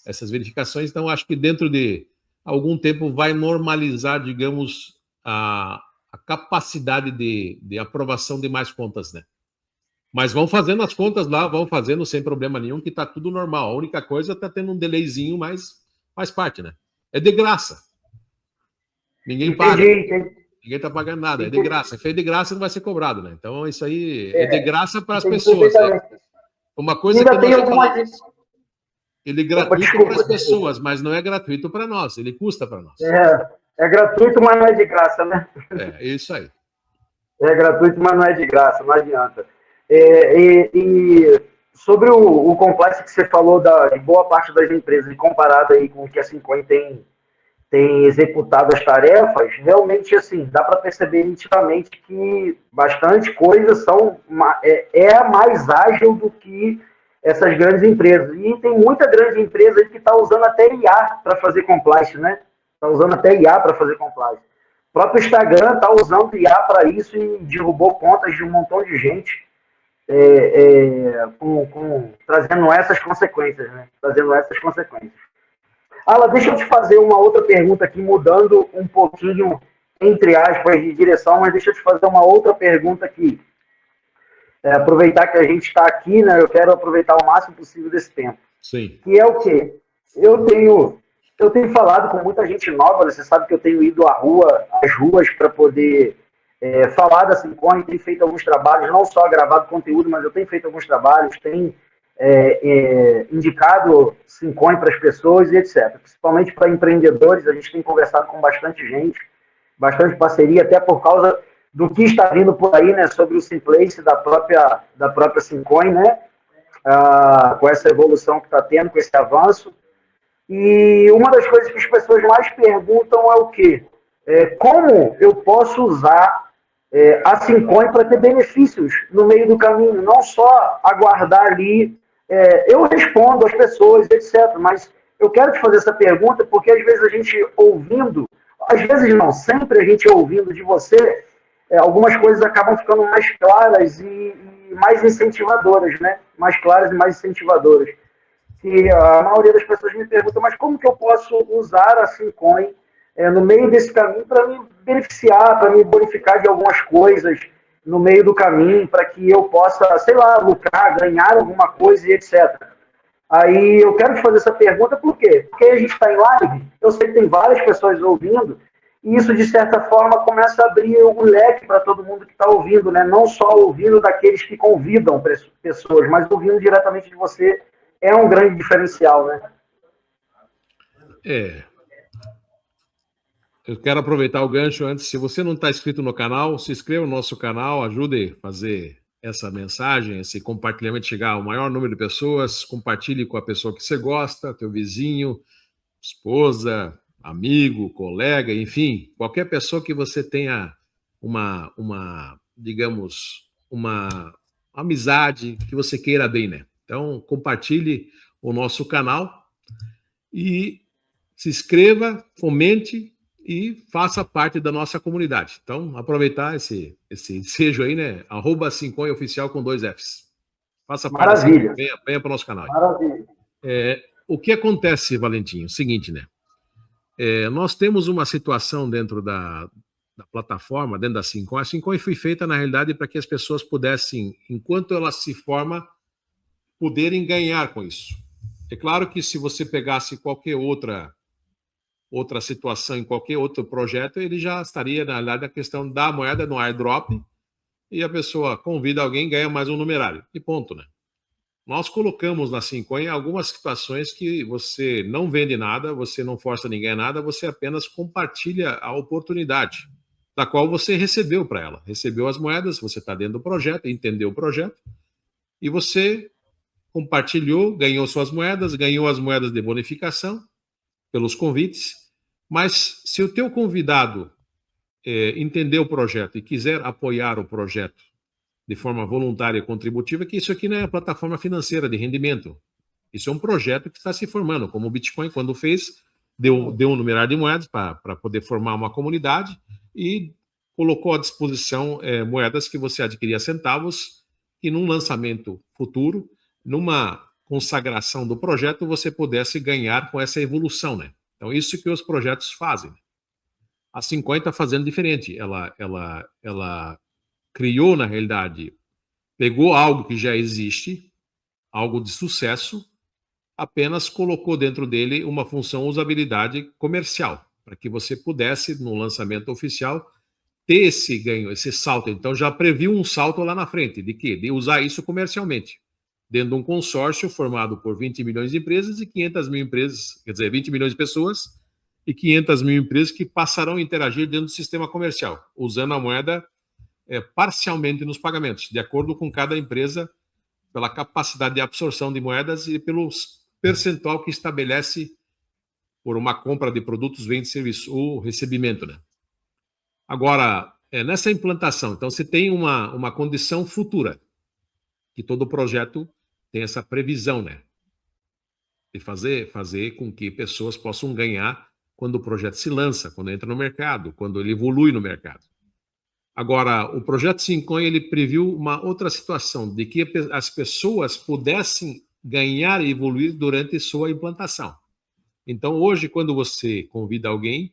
essas verificações. Então, acho que dentro de algum tempo vai normalizar, digamos, a capacidade de aprovação de mais contas, né? Mas vão fazendo as contas lá, vão fazendo sem problema nenhum, que está tudo normal. A única coisa está tendo um delayzinho, mas faz parte, né? É de graça. Ninguém paga. Ninguém está pagando nada. É de graça. É feito de graça, não vai ser cobrado, né? Então, isso aí é de graça para as pessoas. Né? Uma coisa que nós falamos, ele é gratuito para as pessoas, mas não é gratuito para nós. Ele custa para nós. É gratuito, mas não é de graça, né? É isso aí. É gratuito, mas não é de graça, não adianta. E sobre o complexo que você falou de boa parte das empresas, comparado aí com o que a Sincoin tem executado as tarefas, realmente, assim, dá para perceber nitidamente que bastante coisas é mais ágil do que essas grandes empresas. E tem muita grande empresa que está usando até IA para fazer compliance, né? Está usando até IA para fazer compliance. O próprio Instagram está usando IA para isso e derrubou contas de um montão de gente, trazendo essas consequências, né? Trazendo essas consequências. Ala, deixa eu te fazer uma outra pergunta aqui, mudando um pouquinho, entre aspas, de direção, mas deixa eu te fazer uma outra pergunta aqui. Aproveitar que a gente está aqui, né? Eu quero aproveitar o máximo possível desse tempo. Sim. Que é o quê? Eu tenho falado com muita gente nova, você sabe que eu tenho ido às ruas para poder falar da Sincoin, tenho feito alguns trabalhos, não só gravado conteúdo, mas eu tenho feito alguns trabalhos, tenho indicado Sincoin para as pessoas e etc. Principalmente para empreendedores, a gente tem conversado com bastante gente, bastante parceria, até por causa do que está vindo por aí, né, sobre o Simplace da própria Sincoin, né, com essa evolução que está tendo, com esse avanço. E uma das coisas que as pessoas mais perguntam é o quê? Como eu posso usar a Sincoin para ter benefícios no meio do caminho, não só aguardar ali. Eu respondo às pessoas, etc. Mas eu quero te fazer essa pergunta porque às vezes a gente ouvindo, às vezes não, sempre a gente ouvindo de você, algumas coisas acabam ficando mais claras e mais incentivadoras, né? Mais claras e mais incentivadoras. Que a maioria das pessoas me pergunta, mas como que eu posso usar a Sincoin no meio desse caminho para me beneficiar, para me bonificar de algumas coisas no meio do caminho, para que eu possa, sei lá, lucrar, ganhar alguma coisa e etc. Aí eu quero te fazer essa pergunta, por quê? Porque a gente está em live, eu sei que tem várias pessoas ouvindo, e isso, de certa forma, começa a abrir um leque para todo mundo que está ouvindo, né? Não só ouvindo daqueles que convidam pessoas, mas ouvindo diretamente de você é um grande diferencial, né? Eu quero aproveitar o gancho antes. Se você não está inscrito no canal, se inscreva no nosso canal, ajude a fazer essa mensagem, esse compartilhamento chegar ao maior número de pessoas, compartilhe com a pessoa que você gosta, teu vizinho, esposa, amigo, colega, enfim, qualquer pessoa que você tenha digamos, uma amizade, que você queira bem, né? Então, compartilhe o nosso canal e se inscreva, comente e faça parte da nossa comunidade. Então, aproveitar esse ensejo aí, né? @Sincoin Oficial com 2 Fs. Faça parte. Maravilha. Venha para o nosso canal. Maravilha. O que acontece, Valentim? É o seguinte, né? Nós temos uma situação dentro da plataforma, dentro da Sincoin. A Sincoin foi feita, na realidade, para que as pessoas pudessem, enquanto elas se formam, poderem ganhar com isso. É claro que se você pegasse qualquer outra situação em qualquer outro projeto, ele já estaria, na realidade, a questão da moeda no airdrop e a pessoa convida alguém e ganha mais um numerário. E ponto, né? Nós colocamos na Sincoin algumas situações que você não vende nada, você não força ninguém a nada, você apenas compartilha a oportunidade da qual você recebeu para ela. Recebeu as moedas, você está dentro do projeto, entendeu o projeto, e você compartilhou, ganhou suas moedas, ganhou as moedas de bonificação pelos convites, mas se o teu convidado entender o projeto e quiser apoiar o projeto de forma voluntária e contributiva, que isso aqui não é plataforma financeira de rendimento. Isso é um projeto que está se formando, como o Bitcoin, quando fez, deu um numerário de moedas para poder formar uma comunidade e colocou à disposição moedas que você adquiria centavos e num lançamento futuro, numa consagração do projeto, você pudesse ganhar com essa evolução, né? Então, isso que os projetos fazem. A Syncon está fazendo diferente. Ela criou, na realidade, pegou algo que já existe, algo de sucesso, apenas colocou dentro dele uma função usabilidade comercial, para que você pudesse, no lançamento oficial, ter esse ganho, esse salto. Então, já previu um salto lá na frente. De quê? De usar isso comercialmente, dentro de um consórcio formado por 20 milhões de empresas e 500 mil empresas, quer dizer, 20 milhões de pessoas e 500 mil empresas que passarão a interagir dentro do sistema comercial, usando a moeda parcialmente nos pagamentos, de acordo com cada empresa, pela capacidade de absorção de moedas e pelo percentual que estabelece por uma compra de produtos, venda e serviços, o recebimento, né? Agora, nessa implantação, então, você tem uma condição futura, que todo projeto tem essa previsão, né? De fazer com que pessoas possam ganhar quando o projeto se lança, quando entra no mercado, quando ele evolui no mercado. Agora, o projeto Syncon, ele previu uma outra situação, de que as pessoas pudessem ganhar e evoluir durante sua implantação. Então, hoje, quando você convida alguém,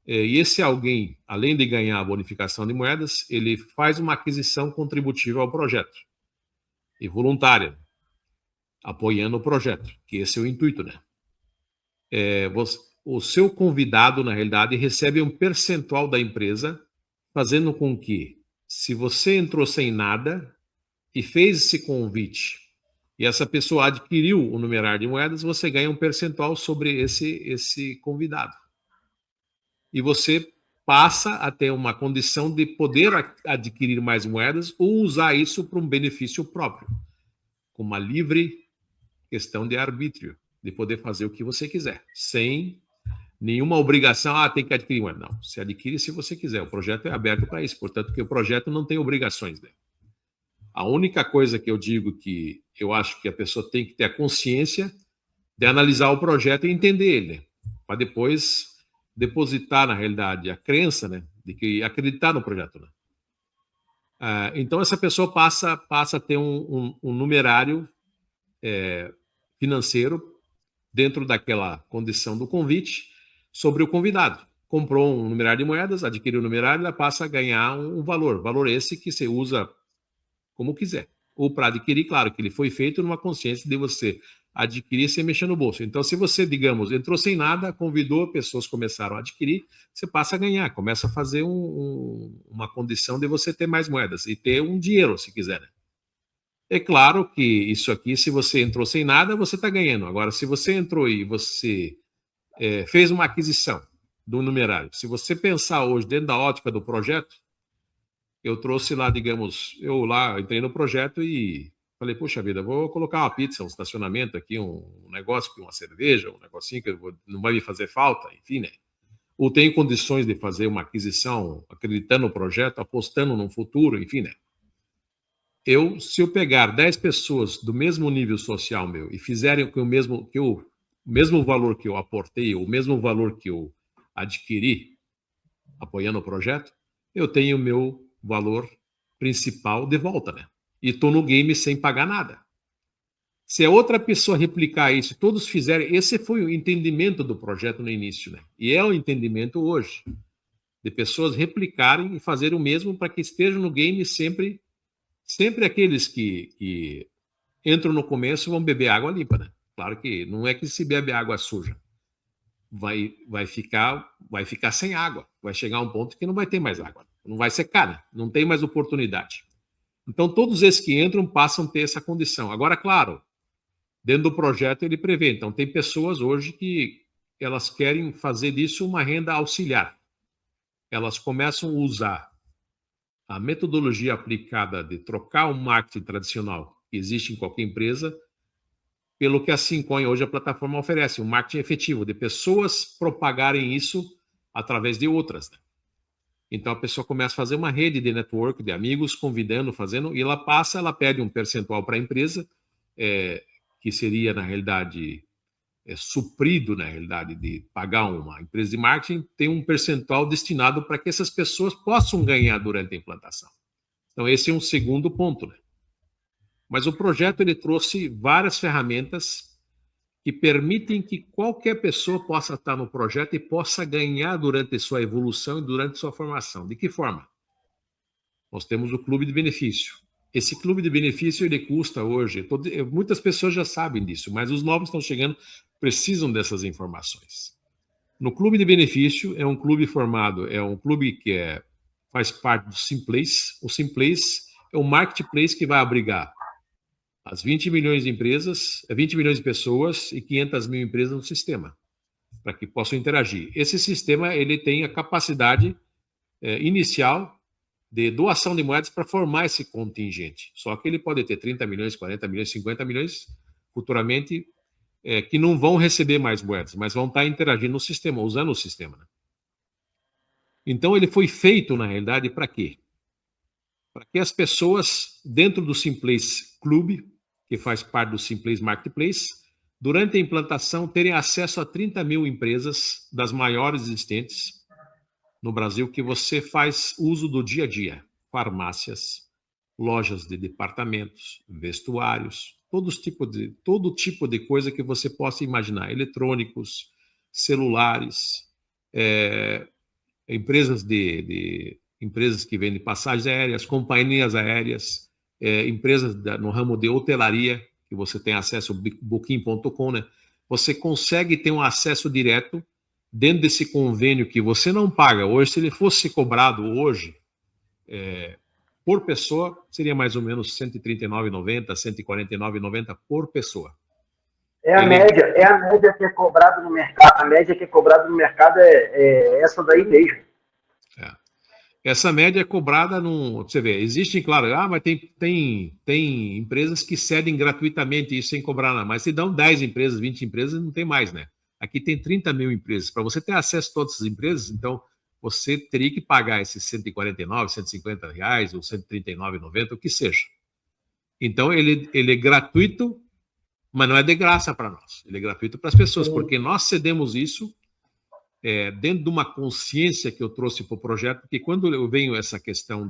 e esse alguém, além de ganhar a bonificação de moedas, ele faz uma aquisição contributiva ao projeto, e voluntária, apoiando o projeto, que esse é o intuito, né? O seu convidado, na realidade, recebe um percentual da empresa, fazendo com que, se você entrou sem nada e fez esse convite, e essa pessoa adquiriu o numerário de moedas, você ganha um percentual sobre esse convidado. E você passa a ter uma condição de poder adquirir mais moedas ou usar isso para um benefício próprio, com uma livre questão de arbítrio, de poder fazer o que você quiser, sem nenhuma obrigação, tem que adquirir moeda. Não, se adquire se você quiser, o projeto é aberto para isso, portanto que o projeto não tem obrigações, né? A única coisa que eu digo que eu acho que a pessoa tem que ter a consciência de analisar o projeto e entender ele, né? Para depois depositar, na realidade, a crença, né, de que acreditar no projeto, né? Então, essa pessoa passa a ter um numerário financeiro dentro daquela condição do convite sobre o convidado. Comprou um numerário de moedas, adquiriu o numerário, ela passa a ganhar um valor esse que você usa como quiser. Ou para adquirir, claro, que ele foi feito numa consciência de você adquirir sem mexer no bolso. Então, se você, digamos, entrou sem nada, convidou, pessoas começaram a adquirir, você passa a ganhar, começa a fazer uma condição de você ter mais moedas e ter um dinheiro, se quiser, né? É claro que isso aqui, se você entrou sem nada, você está ganhando. Agora, se você entrou e você fez uma aquisição do numerário, se você pensar hoje dentro da ótica do projeto, eu trouxe lá, digamos, eu lá entrei no projeto e falei, poxa vida, vou colocar uma pizza, um estacionamento aqui, um negócio, uma cerveja, um negocinho que não vai me fazer falta, enfim, né? Ou tenho condições de fazer uma aquisição acreditando no projeto, apostando no futuro, enfim, né? Se eu pegar 10 pessoas do mesmo nível social meu e fizerem o mesmo valor que eu aportei, o mesmo valor que eu adquiri apoiando o projeto, eu tenho o meu valor principal de volta, né? E estou no game sem pagar nada. Se a outra pessoa replicar isso, todos fizerem, esse foi o entendimento do projeto no início, né? E é o entendimento hoje, de pessoas replicarem e fazerem o mesmo para que estejam no game sempre aqueles que entram no começo vão beber água limpa, né? Claro que não é que se bebe água suja. Vai ficar sem água. Vai chegar a um ponto que não vai ter mais água. Não vai secar, né? Não tem mais oportunidade. Então, todos esses que entram passam a ter essa condição. Agora, claro, dentro do projeto ele prevê. Então, tem pessoas hoje que elas querem fazer disso uma renda auxiliar. Elas começam a usar a metodologia aplicada de trocar o marketing tradicional que existe em qualquer empresa, pelo que a Syncon hoje a plataforma oferece, um marketing efetivo, de pessoas propagarem isso através de outras, né? Então a pessoa começa a fazer uma rede de network, de amigos, convidando, fazendo, e ela pede um percentual para a empresa, que seria, na realidade, suprido, na realidade, de pagar uma empresa de marketing, tem um percentual destinado para que essas pessoas possam ganhar durante a implantação. Então, esse é um segundo ponto, né? Mas o projeto ele trouxe várias ferramentas que permitem que qualquer pessoa possa estar no projeto e possa ganhar durante sua evolução e durante sua formação. De que forma? Nós temos o clube de benefício. Esse clube de benefício ele custa hoje, muitas pessoas já sabem disso, mas os novos estão chegando, precisam dessas informações. No clube de benefício é um clube formado, é um clube que faz parte do Simplace. O Simplace é um marketplace que vai abrigar as 20 milhões de empresas, 20 milhões de pessoas e 500 mil empresas no sistema, para que possam interagir. Esse sistema ele tem a capacidade inicial de doação de moedas para formar esse contingente. Só que ele pode ter 30 milhões, 40 milhões, 50 milhões, futuramente, que não vão receber mais moedas, mas vão estar interagindo no sistema, usando o sistema. Né? Então, ele foi feito, na realidade, para quê? Para que as pessoas, dentro do Simplace Club, que faz parte do Simplace Marketplace, durante a implantação, terem acesso a 30 mil empresas das maiores existentes no Brasil, que você faz uso do dia a dia. Farmácias, lojas de departamentos, vestuários, todo tipo de coisa que você possa imaginar. Eletrônicos, celulares, empresas empresas que vendem passagens aéreas, companhias aéreas, empresas no ramo de hotelaria, que você tem acesso ao booking.com, né? Você consegue ter um acesso direto dentro desse convênio que você não paga. Hoje, se ele fosse cobrado hoje, por pessoa, seria mais ou menos R$ 139,90, R$ 149,90 por pessoa. É a média que é cobrada no mercado. A média que é cobrada no mercado é essa daí mesmo. Essa média é cobrada você vê, existem, claro, mas tem empresas que cedem gratuitamente isso sem cobrar nada, mas se dão 10 empresas, 20 empresas, não tem mais, né? Aqui tem 30 mil empresas. Para você ter acesso a todas essas empresas, então, você teria que pagar esses 149, 150 reais, ou 139,90, o que seja. Então, ele é gratuito, mas não é de graça para nós. Ele é gratuito para as pessoas, porque nós cedemos isso dentro de uma consciência que eu trouxe para o projeto, porque quando eu venho essa questão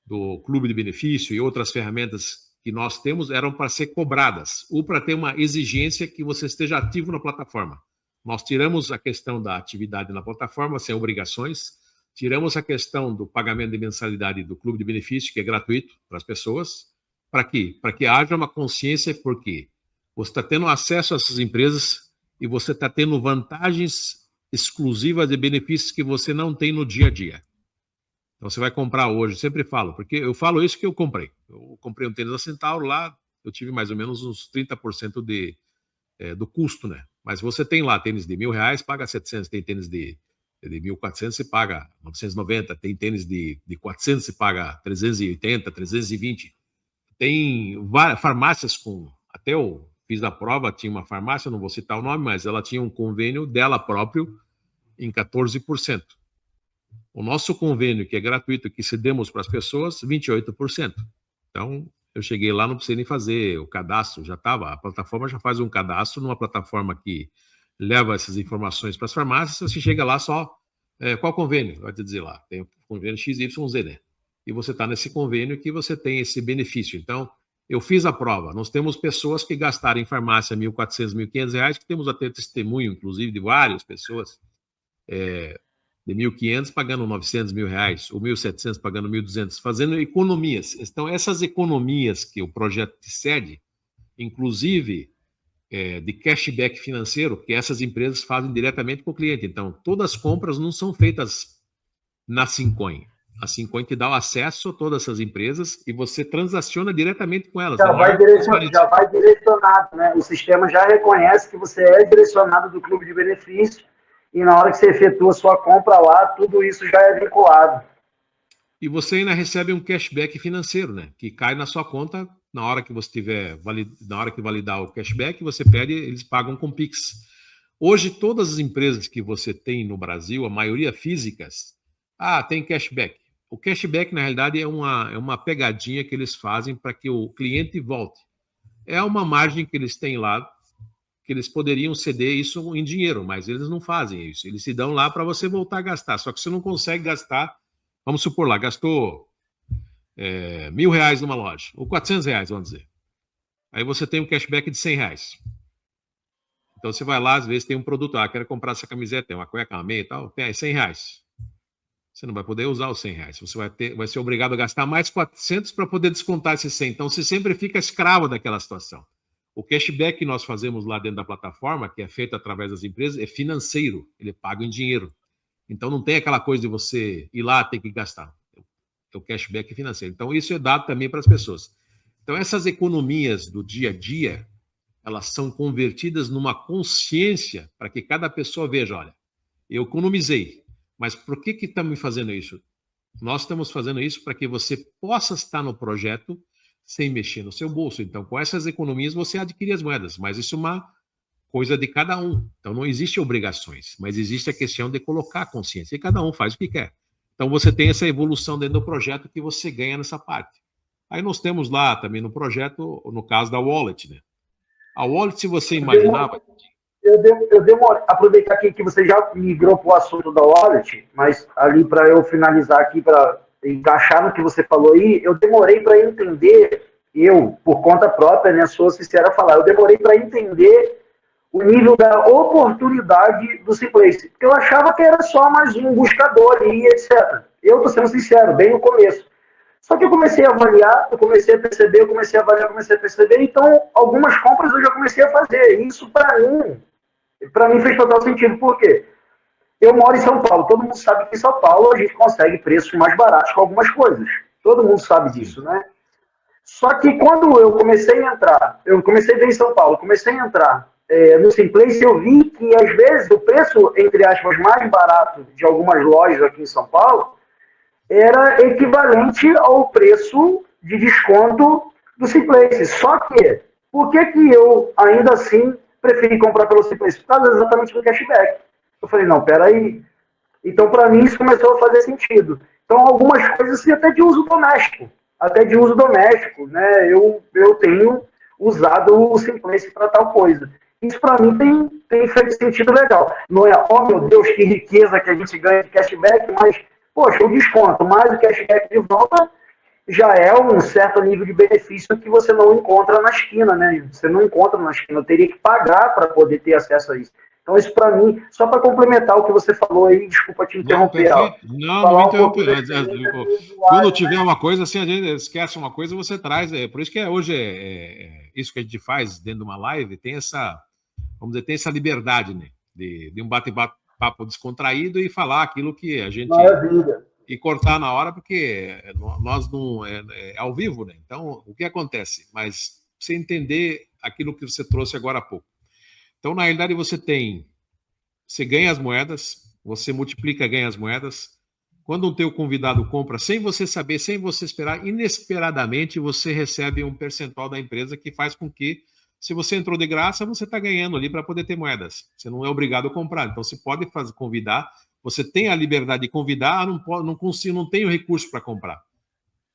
do clube de benefício e outras ferramentas que nós temos, eram para ser cobradas, ou para ter uma exigência que você esteja ativo na plataforma. Nós tiramos a questão da atividade na plataforma, sem obrigações, tiramos a questão do pagamento de mensalidade do clube de benefício, que é gratuito para as pessoas. Para quê? Para que haja uma consciência, porque você está tendo acesso a essas empresas e você está tendo vantagens exclusivas de benefícios que você não tem no dia a dia. Então, você vai comprar hoje, sempre falo, porque eu falo isso que eu comprei. Eu comprei um tênis da Centauro lá, eu tive mais ou menos uns 30% do custo, né? Mas você tem lá tênis de R$1.000, paga 700, tem tênis de 1.400, você paga 990, tem tênis de 400, você paga 380, 320. Tem várias farmácias até eu fiz a prova, tinha uma farmácia, não vou citar o nome, mas ela tinha um convênio dela próprio em 14%. O nosso convênio, que é gratuito, que cedemos para as pessoas, 28%. Então, eu cheguei lá, não precisei nem fazer o cadastro, a plataforma já faz um cadastro numa plataforma que leva essas informações para as farmácias, você chega lá só, qual convênio? Vai te dizer lá, tem o convênio XYZ, né? E você está nesse convênio que você tem esse benefício. Então, eu fiz a prova, nós temos pessoas que gastaram em farmácia R$1.400, R$1.500, que temos até testemunho, inclusive, de várias pessoas, de 1.500 pagando 900 mil reais, ou 1.700 pagando 1.200, fazendo economias. Então, essas economias que o projeto te cede, inclusive de cashback financeiro, que essas empresas fazem diretamente com o cliente. Então, todas as compras não são feitas na Simcoin. A Simcoin te dá o acesso a todas essas empresas e você transaciona diretamente com elas. Já vai direcionado, né? O sistema já reconhece que você é direcionado do clube de benefício e na hora que você efetua sua compra lá, tudo isso já é vinculado. E você ainda recebe um cashback financeiro, né? Que cai na sua conta na hora que você na hora que validar o cashback, você pede, eles pagam com Pix. Hoje, todas as empresas que você tem no Brasil, a maioria físicas, tem cashback. O cashback, na realidade, é uma pegadinha que eles fazem para que o cliente volte. É uma margem que eles têm lá, que eles poderiam ceder isso em dinheiro, mas eles não fazem isso. Eles se dão lá para você voltar a gastar. Só que você não consegue gastar, vamos supor lá, gastou R$1.000 numa loja, ou R$400, vamos dizer. Aí você tem um cashback de R$100. Então você vai lá, às vezes tem um produto, quero comprar essa camiseta, tem uma cueca, uma meia e tal, tem aí R$100. Você não vai poder usar os R$100. Você vai ser obrigado a gastar mais 400 para poder descontar esses 100. Então você sempre fica escravo daquela situação. O cashback que nós fazemos lá dentro da plataforma, que é feito através das empresas, é financeiro, ele é pago em dinheiro. Então não tem aquela coisa de você ir lá ter que gastar. É o cashback financeiro. Então isso é dado também para as pessoas. Então essas economias do dia a dia, elas são convertidas numa consciência para que cada pessoa veja, olha, eu economizei, mas por que estamos fazendo isso? Nós estamos fazendo isso para que você possa estar no projeto sem mexer no seu bolso. Então, com essas economias, você adquire as moedas, mas isso é uma coisa de cada um. Então, não existe obrigações, mas existe a questão de colocar a consciência, e cada um faz o que quer. Então, você tem essa evolução dentro do projeto que você ganha nessa parte. Aí nós temos lá também no projeto, no caso da Wallet, né? A Wallet, se você imaginava... Eu demorei, aproveitar aqui que você já migrou para o assunto da Wallet, mas ali para eu finalizar aqui, para encaixar no que você falou aí, eu demorei para entender, por conta própria, né, sou sincero a falar, eu demorei para entender o nível da oportunidade do Simplace, porque eu achava que era só mais um buscador ali, etc. Eu estou sendo sincero, bem no começo. Só que eu comecei a avaliar, eu comecei a perceber, eu comecei a avaliar, comecei a perceber, então algumas compras eu já comecei a fazer. Isso para mim fez total sentido. Por quê? Eu moro em São Paulo, todo mundo sabe que em São Paulo a gente consegue preços mais baratos com algumas coisas. Todo mundo sabe disso, né? Só que quando eu comecei a entrar, eu comecei a ver em São Paulo, comecei a entrar no Simplace, eu vi que às vezes o preço, entre aspas, mais barato de algumas lojas aqui em São Paulo era equivalente ao preço de desconto do Simplace. Só que, por que eu ainda assim preferi comprar pelo Simplace? Por causa exatamente do cashback. Eu falei, não, peraí. Então, para mim, isso começou a fazer sentido. Então, algumas coisas assim, até de uso doméstico. Né? Eu tenho usado o Simplace para tal coisa. Isso, para mim, tem feito sentido legal. Não é, oh, meu Deus, que riqueza que a gente ganha de cashback, mas, poxa, o desconto mais o cashback de volta já é um certo nível de benefício que você não encontra na esquina, né? Você não encontra na esquina. Eu teria que pagar para poder ter acesso a isso. Então, isso para mim, só para complementar o que você falou aí, desculpa te interromper. Não interrompe. Quando tiver uma coisa, assim, a gente esquece uma coisa, você traz. Por isso que hoje isso que a gente faz dentro de uma live, tem essa, vamos dizer, tem essa liberdade, né? De um bate-papo descontraído e falar aquilo que a gente... Maravilha. E cortar na hora, porque nós não... É ao vivo, né? Então, o que acontece? Mas você entender aquilo que você trouxe agora há pouco. Então, na realidade, você ganha as moedas, você multiplica, ganha as moedas. Quando o teu convidado compra, sem você saber, sem você esperar, inesperadamente, você recebe um percentual da empresa que faz com que, se você entrou de graça, você está ganhando ali para poder ter moedas. Você não é obrigado a comprar. Então, você pode convidar, você tem a liberdade de convidar, não tenho recurso para comprar.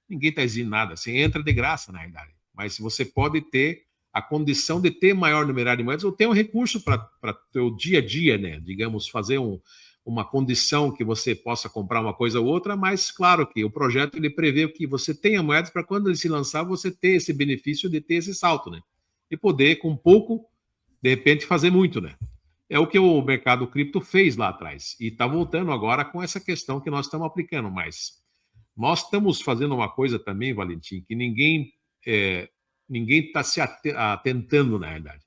Ninguém está exigindo nada. Você entra de graça, na realidade. Mas você pode ter a condição de ter maior numerário de moedas ou ter um recurso para o teu dia a dia, né? Digamos, fazer uma condição que você possa comprar uma coisa ou outra, mas claro que o projeto ele prevê que você tenha moedas para quando ele se lançar, você ter esse benefício de ter esse salto, né? E poder, com pouco, de repente, fazer muito, né? É o que o mercado cripto fez lá atrás. E está voltando agora com essa questão que nós estamos aplicando. Mas nós estamos fazendo uma coisa também, Valentim, que ninguém está se atentando, na realidade.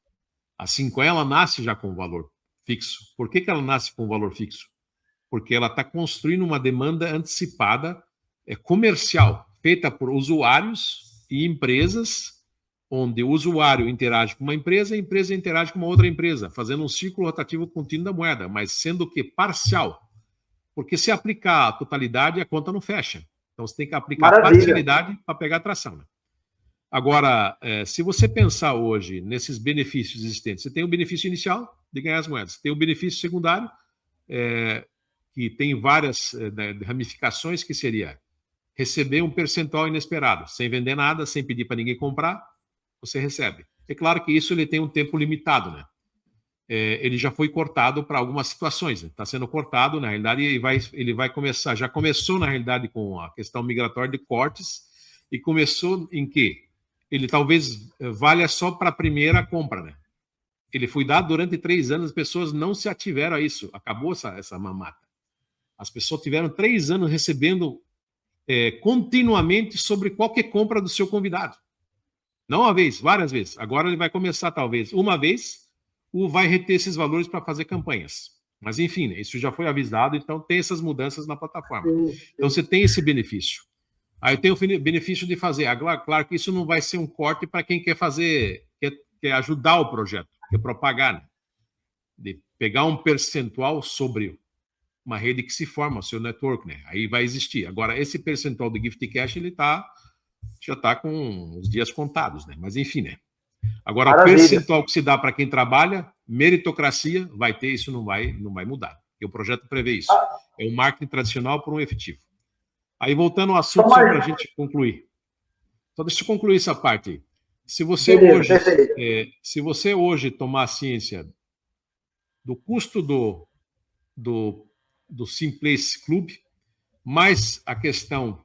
A Simcoin, ela nasce já com valor fixo. Por que ela nasce com valor fixo? Porque ela está construindo uma demanda antecipada comercial, feita por usuários e empresas, onde o usuário interage com uma empresa e a empresa interage com uma outra empresa, fazendo um ciclo rotativo contínuo da moeda, mas sendo o que? Parcial. Porque se aplicar a totalidade, a conta não fecha. Então você tem que aplicar a parcialidade para pegar a tração, né? Agora, se você pensar hoje nesses benefícios existentes, você tem o benefício inicial de ganhar as moedas, tem o benefício secundário, que tem várias ramificações, que seria receber um percentual inesperado, sem vender nada, sem pedir para ninguém comprar, você recebe. É claro que isso ele tem um tempo limitado, né? Ele já foi cortado para algumas situações, está sendo cortado, na realidade, ele vai começar, já começou, na realidade, com a questão migratória de cortes, e começou em que ele talvez valha só para a primeira compra, né? Ele foi dado durante 3 anos, as pessoas não se ativeram a isso. Acabou essa mamata. As pessoas tiveram 3 anos recebendo continuamente sobre qualquer compra do seu convidado. Não uma vez, várias vezes. Agora ele vai começar, talvez, uma vez, ou vai reter esses valores para fazer campanhas. Mas, enfim, né, isso já foi avisado, então tem essas mudanças na plataforma. Então você tem esse benefício. Aí tem o benefício de fazer. Claro que isso não vai ser um corte para quem quer fazer, quer ajudar o projeto, quer propagar, né? De pegar um percentual sobre uma rede que se forma, o seu network, né? Aí vai existir. Agora, esse percentual do Gift Cash, ele já está com os dias contados, né? Mas enfim, né? Agora, maravilha. O percentual que se dá para quem trabalha, meritocracia, vai ter, isso não vai mudar. Porque o projeto prevê isso. É um marketing tradicional por um efetivo. Aí, voltando ao assunto, só para a gente concluir. Só deixa eu concluir essa parte aí. Se você, se você hoje tomar ciência do custo do Simplace Club, mais a questão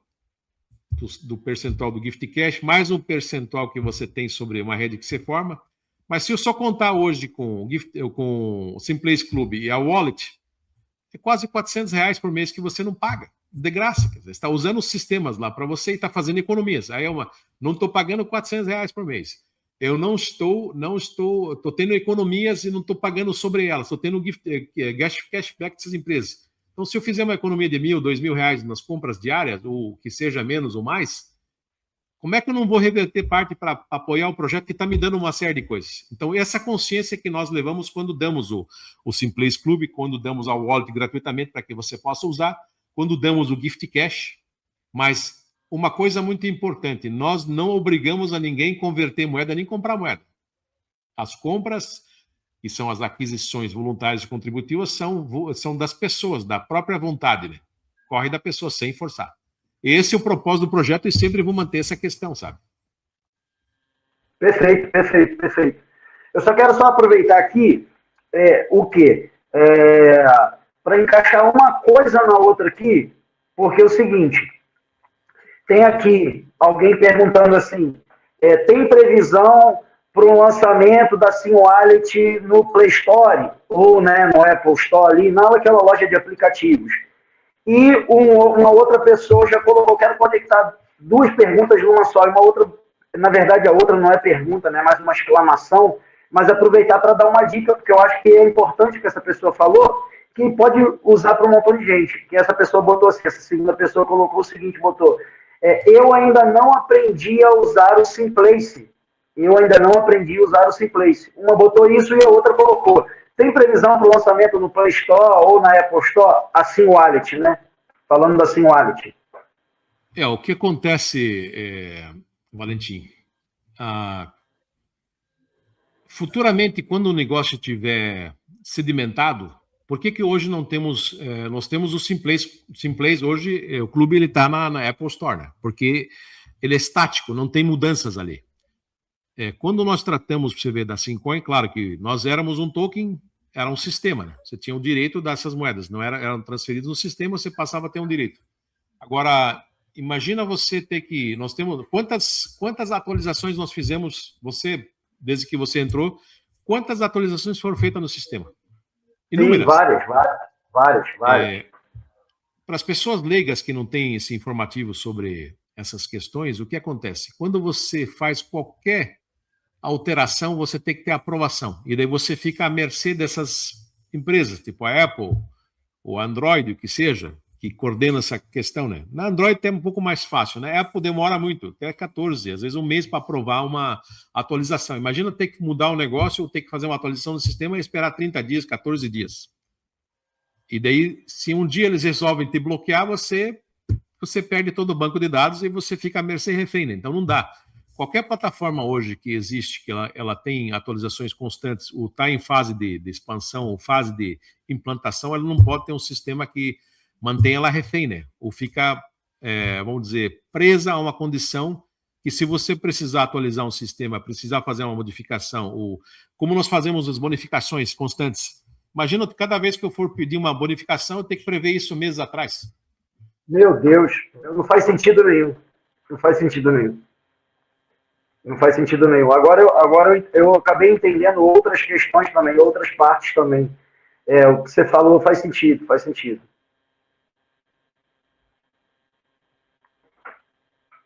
do percentual do Gift Cash, mais um percentual que você tem sobre uma rede que você forma, mas se eu só contar hoje com o Simplace Club e a Wallet, é quase R$400 por mês que você não paga, de graça. Você está usando os sistemas lá para você e está fazendo economias. Aí não estou pagando R$400 por mês. Eu estou tendo economias e não estou pagando sobre elas, estou tendo cashback dessas empresas. Então, se eu fizer uma economia de R$1.000, R$2.000 nas compras diárias, ou que seja menos ou mais, como é que eu não vou reverter parte para apoiar o projeto que está me dando uma série de coisas? Então, essa consciência que nós levamos quando damos o Simplace Club, quando damos a Wallet gratuitamente para que você possa usar, quando damos o Gift Cash, mas uma coisa muito importante, nós não obrigamos a ninguém converter moeda nem comprar moeda. As compras, que são as aquisições voluntárias e contributivas, são das pessoas, da própria vontade, né? Corre da pessoa, sem forçar. Esse é o propósito do projeto e sempre vou manter essa questão, sabe? Perfeito, perfeito, perfeito. Eu só quero aproveitar aqui o quê? Para encaixar uma coisa na outra aqui, porque é o seguinte, tem aqui alguém perguntando assim, tem previsão para o lançamento da SimWallet no Play Store, ou né, no Apple Store ali, naquela loja de aplicativos. E uma outra pessoa já colocou, quero conectar 2 perguntas numa só, e uma outra, na verdade a outra não é pergunta, né, mais uma exclamação, mas aproveitar para dar uma dica, porque eu acho que é importante que essa pessoa falou, que pode usar para um montão de gente, que essa pessoa botou assim, essa segunda pessoa colocou o seguinte, botou, eu ainda não aprendi a usar o Simplace. Eu ainda não aprendi a usar o Simplace. Uma botou isso e a outra colocou. Tem previsão para o lançamento no Play Store ou na Apple Store? A SimWallet, né? Falando da SimWallet. O que acontece, Valentim? Futuramente, quando o negócio estiver sedimentado, por que hoje não temos... nós temos o Simplace. Simplace hoje, o clube está na Apple Store, né? Porque ele é estático, não tem mudanças ali. Quando nós tratamos, para você ver, da Simcoin, claro que nós éramos um token, era um sistema, né? Você tinha o direito dessas moedas, não eram transferidas no sistema, você passava a ter um direito. Agora, imagina você ter que... Nós temos... Quantas atualizações nós fizemos, desde que você entrou, quantas atualizações foram feitas no sistema? Inúmeras. Sim, várias. Para as pessoas leigas que não têm esse informativo sobre essas questões, o que acontece? Quando você faz qualquer alteração, você tem que ter aprovação. E daí você fica à mercê dessas empresas, tipo a Apple, ou Android, o que seja, que coordena essa questão, né? Na Android é um pouco mais fácil, né? A Apple demora muito, até 14, às vezes um mês para aprovar uma atualização. Imagina ter que mudar o negócio ou ter que fazer uma atualização do sistema e esperar 30 dias, 14 dias. E daí, se um dia eles resolvem te bloquear, você perde todo o banco de dados e você fica à mercê refém, né? Então não dá. Qualquer plataforma hoje que existe, que ela tem atualizações constantes, ou está em fase de expansão, ou fase de implantação, ela não pode ter um sistema que mantenha ela refém, né? Ou fica, vamos dizer, presa a uma condição que se você precisar atualizar um sistema, precisar fazer uma modificação, ou como nós fazemos as bonificações constantes, imagina que cada vez que eu for pedir uma bonificação, eu tenho que prever isso meses atrás. Meu Deus, não faz sentido nenhum. Não faz sentido nenhum. Não faz sentido nenhum. Agora eu acabei entendendo outras questões também, outras partes também. O que você falou faz sentido, faz sentido.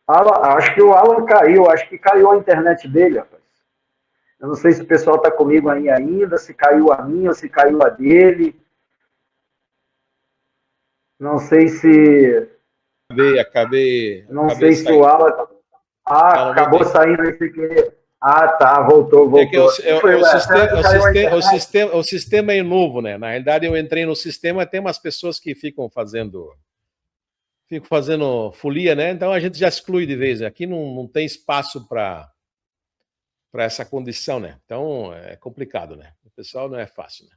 Acho que o Alan caiu, acho que caiu a internet dele, rapaz. Eu não sei se o pessoal está comigo aí ainda, se caiu a minha, se caiu a dele. Não sei se... Não sei se o Alan... acabou saindo esse aqui. Tá, voltou. O sistema é novo, né? Na realidade, eu entrei no sistema, tem umas pessoas que ficam fazendo folia, né? Então a gente já exclui de vez. Né? Aqui não tem espaço para essa condição, né? Então é complicado, né? O pessoal não é fácil, né?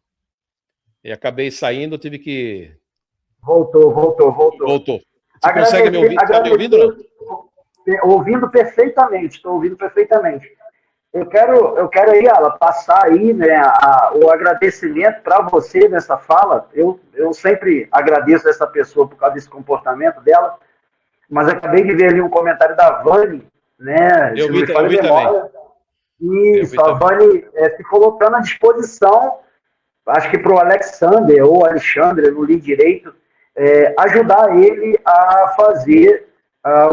E acabei saindo, tive que... Voltou. Você consegue me ouvir? Está me ouvindo ou não? Ouvindo perfeitamente, estou ouvindo perfeitamente. Eu quero aí, Alan, passar aí, né, o agradecimento para você nessa fala. Eu sempre agradeço essa pessoa por causa desse comportamento dela, mas acabei de ver ali um comentário da Vani, né? Eu vi também. Isso, a Vani se colocando à disposição, acho que para o Alexander ou Alexandre, não li direito, ajudar ele a fazer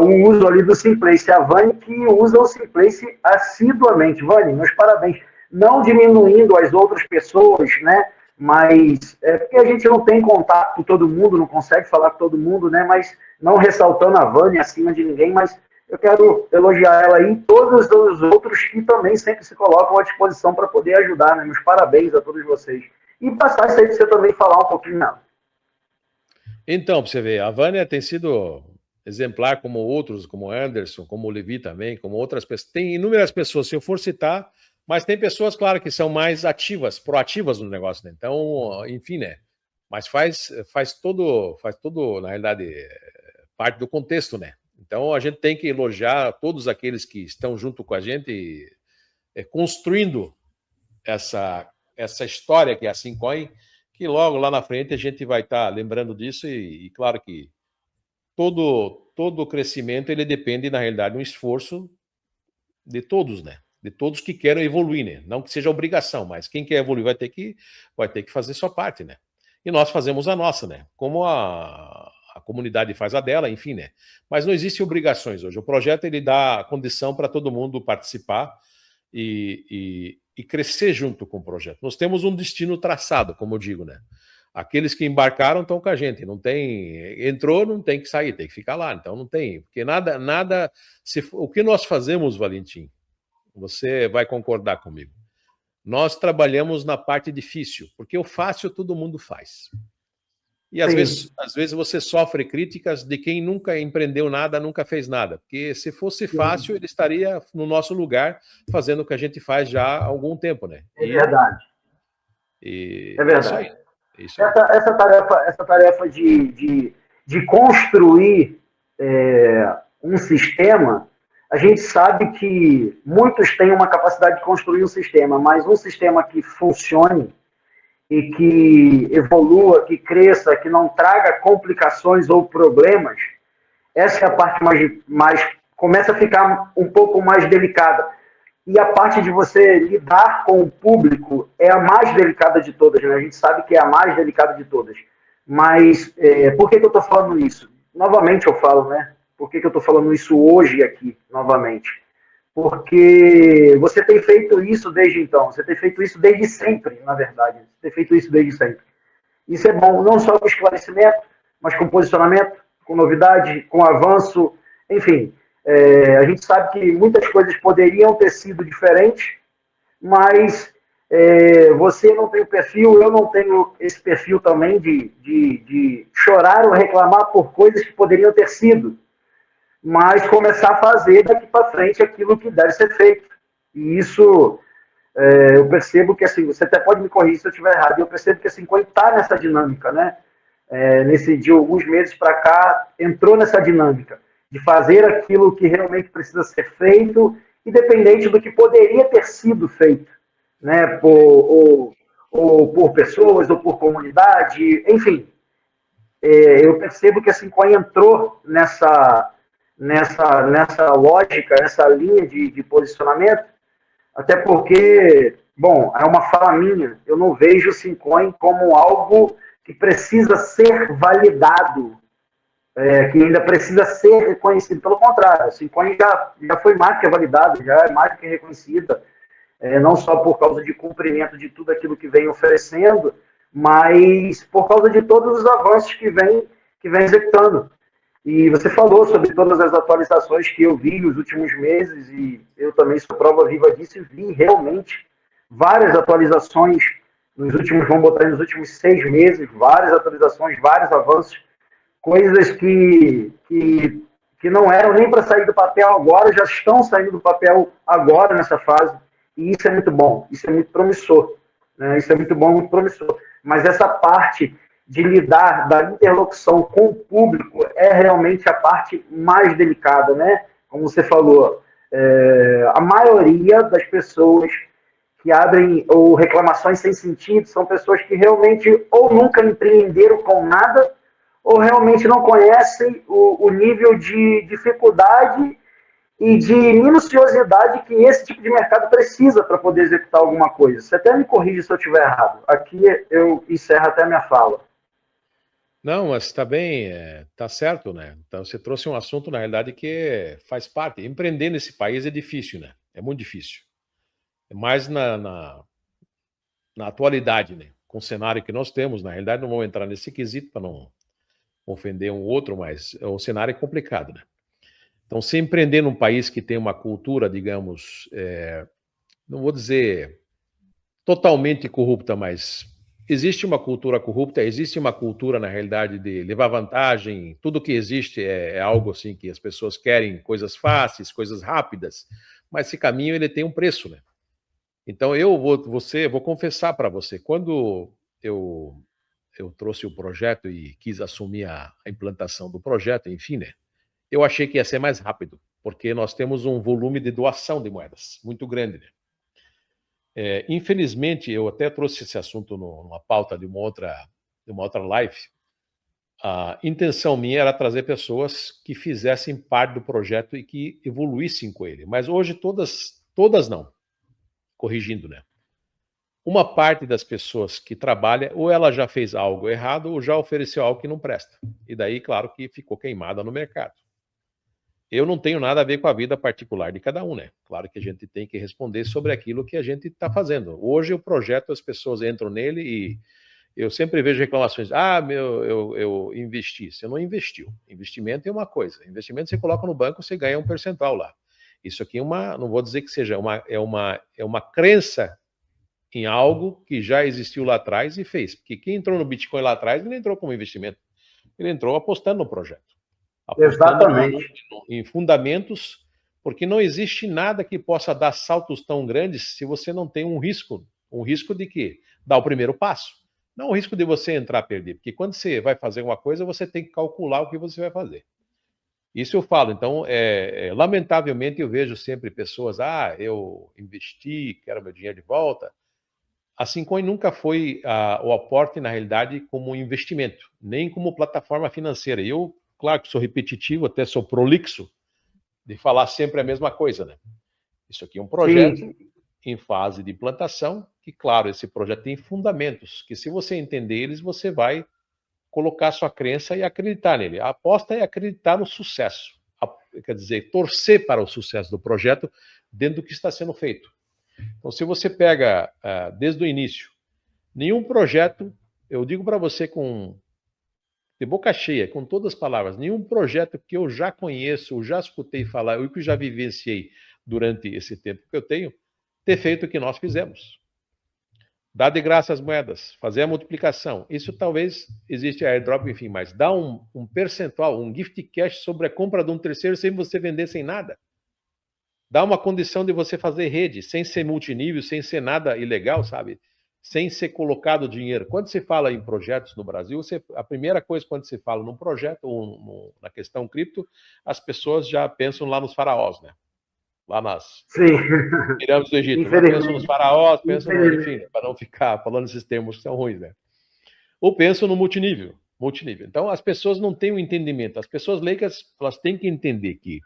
o uso ali do Simplace. A Vani que usa o Simplace assiduamente. Vani, meus parabéns. Não diminuindo as outras pessoas, né? Mas porque a gente não tem contato com todo mundo, não consegue falar com todo mundo, né? Mas não ressaltando a Vani acima de ninguém, mas eu quero elogiar ela aí e todos os outros que também sempre se colocam à disposição para poder ajudar, né? Meus parabéns a todos vocês. E passar isso aí para você também falar um pouquinho nela. Então, para você ver, a Vânia tem sido exemplar como outros, como Anderson, como o Levi também, como outras pessoas. Tem inúmeras pessoas, se eu for citar, mas tem pessoas, claro, que são mais ativas, proativas no negócio, né? Então, enfim, né? Mas faz todo, na realidade, parte do contexto, né? Então, a gente tem que elogiar todos aqueles que estão junto com a gente, construindo essa história que é a Syncoin, que logo lá na frente a gente vai estar lembrando disso e claro que todo o crescimento ele depende, na realidade, de um esforço de todos, né? De todos que querem evoluir, né? Não que seja obrigação, mas quem quer evoluir vai ter que fazer sua parte, né? E nós fazemos a nossa, né? Como a comunidade faz a dela, enfim, né? Mas não existem obrigações hoje. O projeto ele dá condição para todo mundo participar e crescer junto com o projeto. Nós temos um destino traçado, como eu digo, né? Aqueles que embarcaram estão com a gente, entrou, não tem que sair, tem que ficar lá, então não tem, porque nada, o que nós fazemos, Valentim, você vai concordar comigo, nós trabalhamos na parte difícil, porque o fácil todo mundo faz. E às vezes você sofre críticas de quem nunca empreendeu nada, nunca fez nada. Porque se fosse fácil, ele estaria no nosso lugar fazendo o que a gente faz já há algum tempo, né? É verdade. É verdade. Isso aí. Essa tarefa de construir um sistema, a gente sabe que muitos têm uma capacidade de construir um sistema, mas um sistema que funcione e que evolua, que cresça, que não traga complicações ou problemas, essa é a parte mais começa a ficar um pouco mais delicada. E a parte de você lidar com o público é a mais delicada de todas, né? A gente sabe que é a mais delicada de todas. Mas por que eu estou falando isso? Novamente eu falo, né? Por que eu estou falando isso hoje aqui, novamente? Porque você tem feito isso desde então, você tem feito isso desde sempre, na verdade. Você tem feito isso desde sempre. Isso é bom, não só com esclarecimento, mas com posicionamento, com novidade, com avanço, enfim. A gente sabe que muitas coisas poderiam ter sido diferentes, mas você não tem o perfil, eu não tenho esse perfil também de chorar ou reclamar por coisas que poderiam ter sido, mas começar a fazer daqui para frente aquilo que deve ser feito. E isso eu percebo que, assim, você até pode me corrigir se eu estiver errado, eu percebo que assim, quando está nessa dinâmica, né? De alguns meses para cá, entrou nessa dinâmica de fazer aquilo que realmente precisa ser feito, independente do que poderia ter sido feito, né? Ou por pessoas, ou por comunidade, enfim. Eu percebo que assim, quando entrou nessa nessa lógica, nessa linha de posicionamento, até porque, bom, é uma fala minha, eu não vejo o Syncoin como algo que precisa ser validado, que ainda precisa ser reconhecido. Pelo contrário, o Syncoin já foi marca validada, já é marca reconhecida, não só por causa de cumprimento de tudo aquilo que vem oferecendo, mas por causa de todos os avanços que vem executando. E você falou sobre todas as atualizações que eu vi nos últimos meses, e eu também sou prova viva disso, e vi realmente várias atualizações vamos botar nos últimos 6 meses, várias atualizações, vários avanços, coisas que não eram nem para sair do papel agora, já estão saindo do papel agora nessa fase, e isso é muito bom, isso é muito promissor, né? Isso é muito bom, muito promissor. Mas essa parte de lidar da interlocução com o público é realmente a parte mais delicada, né? Como você falou, a maioria das pessoas que abrem ou reclamações sem sentido são pessoas que realmente ou nunca empreenderam com nada ou realmente não conhecem o nível de dificuldade e de minuciosidade que esse tipo de mercado precisa para poder executar alguma coisa. Você até me corrige se eu estiver errado. Aqui eu encerro até a minha fala. Não, mas está bem, está certo, né? Então você trouxe um assunto, na realidade, que faz parte. Empreender nesse país é difícil, né? É muito difícil. É mais na atualidade, né? Com o cenário que nós temos, na realidade, não vou entrar nesse quesito para não ofender um outro, mas o cenário é complicado, né? Então, se empreender num país que tem uma cultura, digamos, não vou dizer totalmente corrupta, mas existe uma cultura corrupta, existe uma cultura, na realidade, de levar vantagem, tudo que existe é algo assim que as pessoas querem coisas fáceis, coisas rápidas, mas esse caminho ele tem um preço, né? Então, eu vou confessar para você, quando eu trouxe o projeto e quis assumir a implantação do projeto, enfim, né? Eu achei que ia ser mais rápido, porque nós temos um volume de doação de moedas muito grande, né? Infelizmente, eu até trouxe esse assunto numa pauta de uma outra live. A intenção minha era trazer pessoas que fizessem parte do projeto e que evoluíssem com ele. Mas hoje todas não. Corrigindo, né? Uma parte das pessoas que trabalha, ou ela já fez algo errado, ou já ofereceu algo que não presta. E daí, claro, que ficou queimada no mercado. Eu não tenho nada a ver com a vida particular de cada um, né? Claro que a gente tem que responder sobre aquilo que a gente está fazendo. Hoje o projeto, as pessoas entram nele e eu sempre vejo reclamações. Eu investi. Você não investiu. Investimento é uma coisa. Investimento você coloca no banco, você ganha um percentual lá. Isso aqui não vou dizer que seja uma crença em algo que já existiu lá atrás e fez. Porque quem entrou no Bitcoin lá atrás, ele entrou como investimento. Ele entrou apostando no projeto. Exatamente. Em fundamentos, porque não existe nada que possa dar saltos tão grandes se você não tem um risco de quê? Dar o primeiro passo. Não o risco de você entrar a perder, porque quando você vai fazer uma coisa, você tem que calcular o que você vai fazer. Isso eu falo, então, lamentavelmente eu vejo sempre pessoas, eu investi, quero meu dinheiro de volta. A Syncoin nunca foi o aporte, na realidade, como investimento, nem como plataforma financeira. Eu, claro que sou repetitivo, até sou prolixo de falar sempre a mesma coisa, né? Isso aqui é um projeto em fase de implantação, que, claro, esse projeto tem fundamentos, que se você entender eles, você vai colocar sua crença e acreditar nele. A aposta é acreditar no sucesso, quer dizer, torcer para o sucesso do projeto dentro do que está sendo feito. Então, se você pega desde o início, nenhum projeto, eu digo para você de boca cheia, com todas as palavras, nenhum projeto que eu já conheço, ou já escutei falar, ou que já vivenciei durante esse tempo que eu tenho, ter feito o que nós fizemos. Dar de graça as moedas, fazer a multiplicação. Isso talvez existe airdrop, enfim, mas dá um percentual, um gift cash sobre a compra de um terceiro sem você vender sem nada. Dá uma condição de você fazer rede, sem ser multinível, sem ser nada ilegal, sabe? Sem ser colocado dinheiro. Quando se fala em projetos no Brasil, a primeira coisa quando se fala num projeto ou na questão cripto, as pessoas já pensam lá nos faraós, né? Lá nas pirâmides do Egito. Pensam nos faraós, pensam, enfim, para não ficar falando esses termos que são ruins, né? Ou pensam no multinível. multinível. Então, as pessoas não têm o entendimento. As pessoas leigas, elas têm que entender que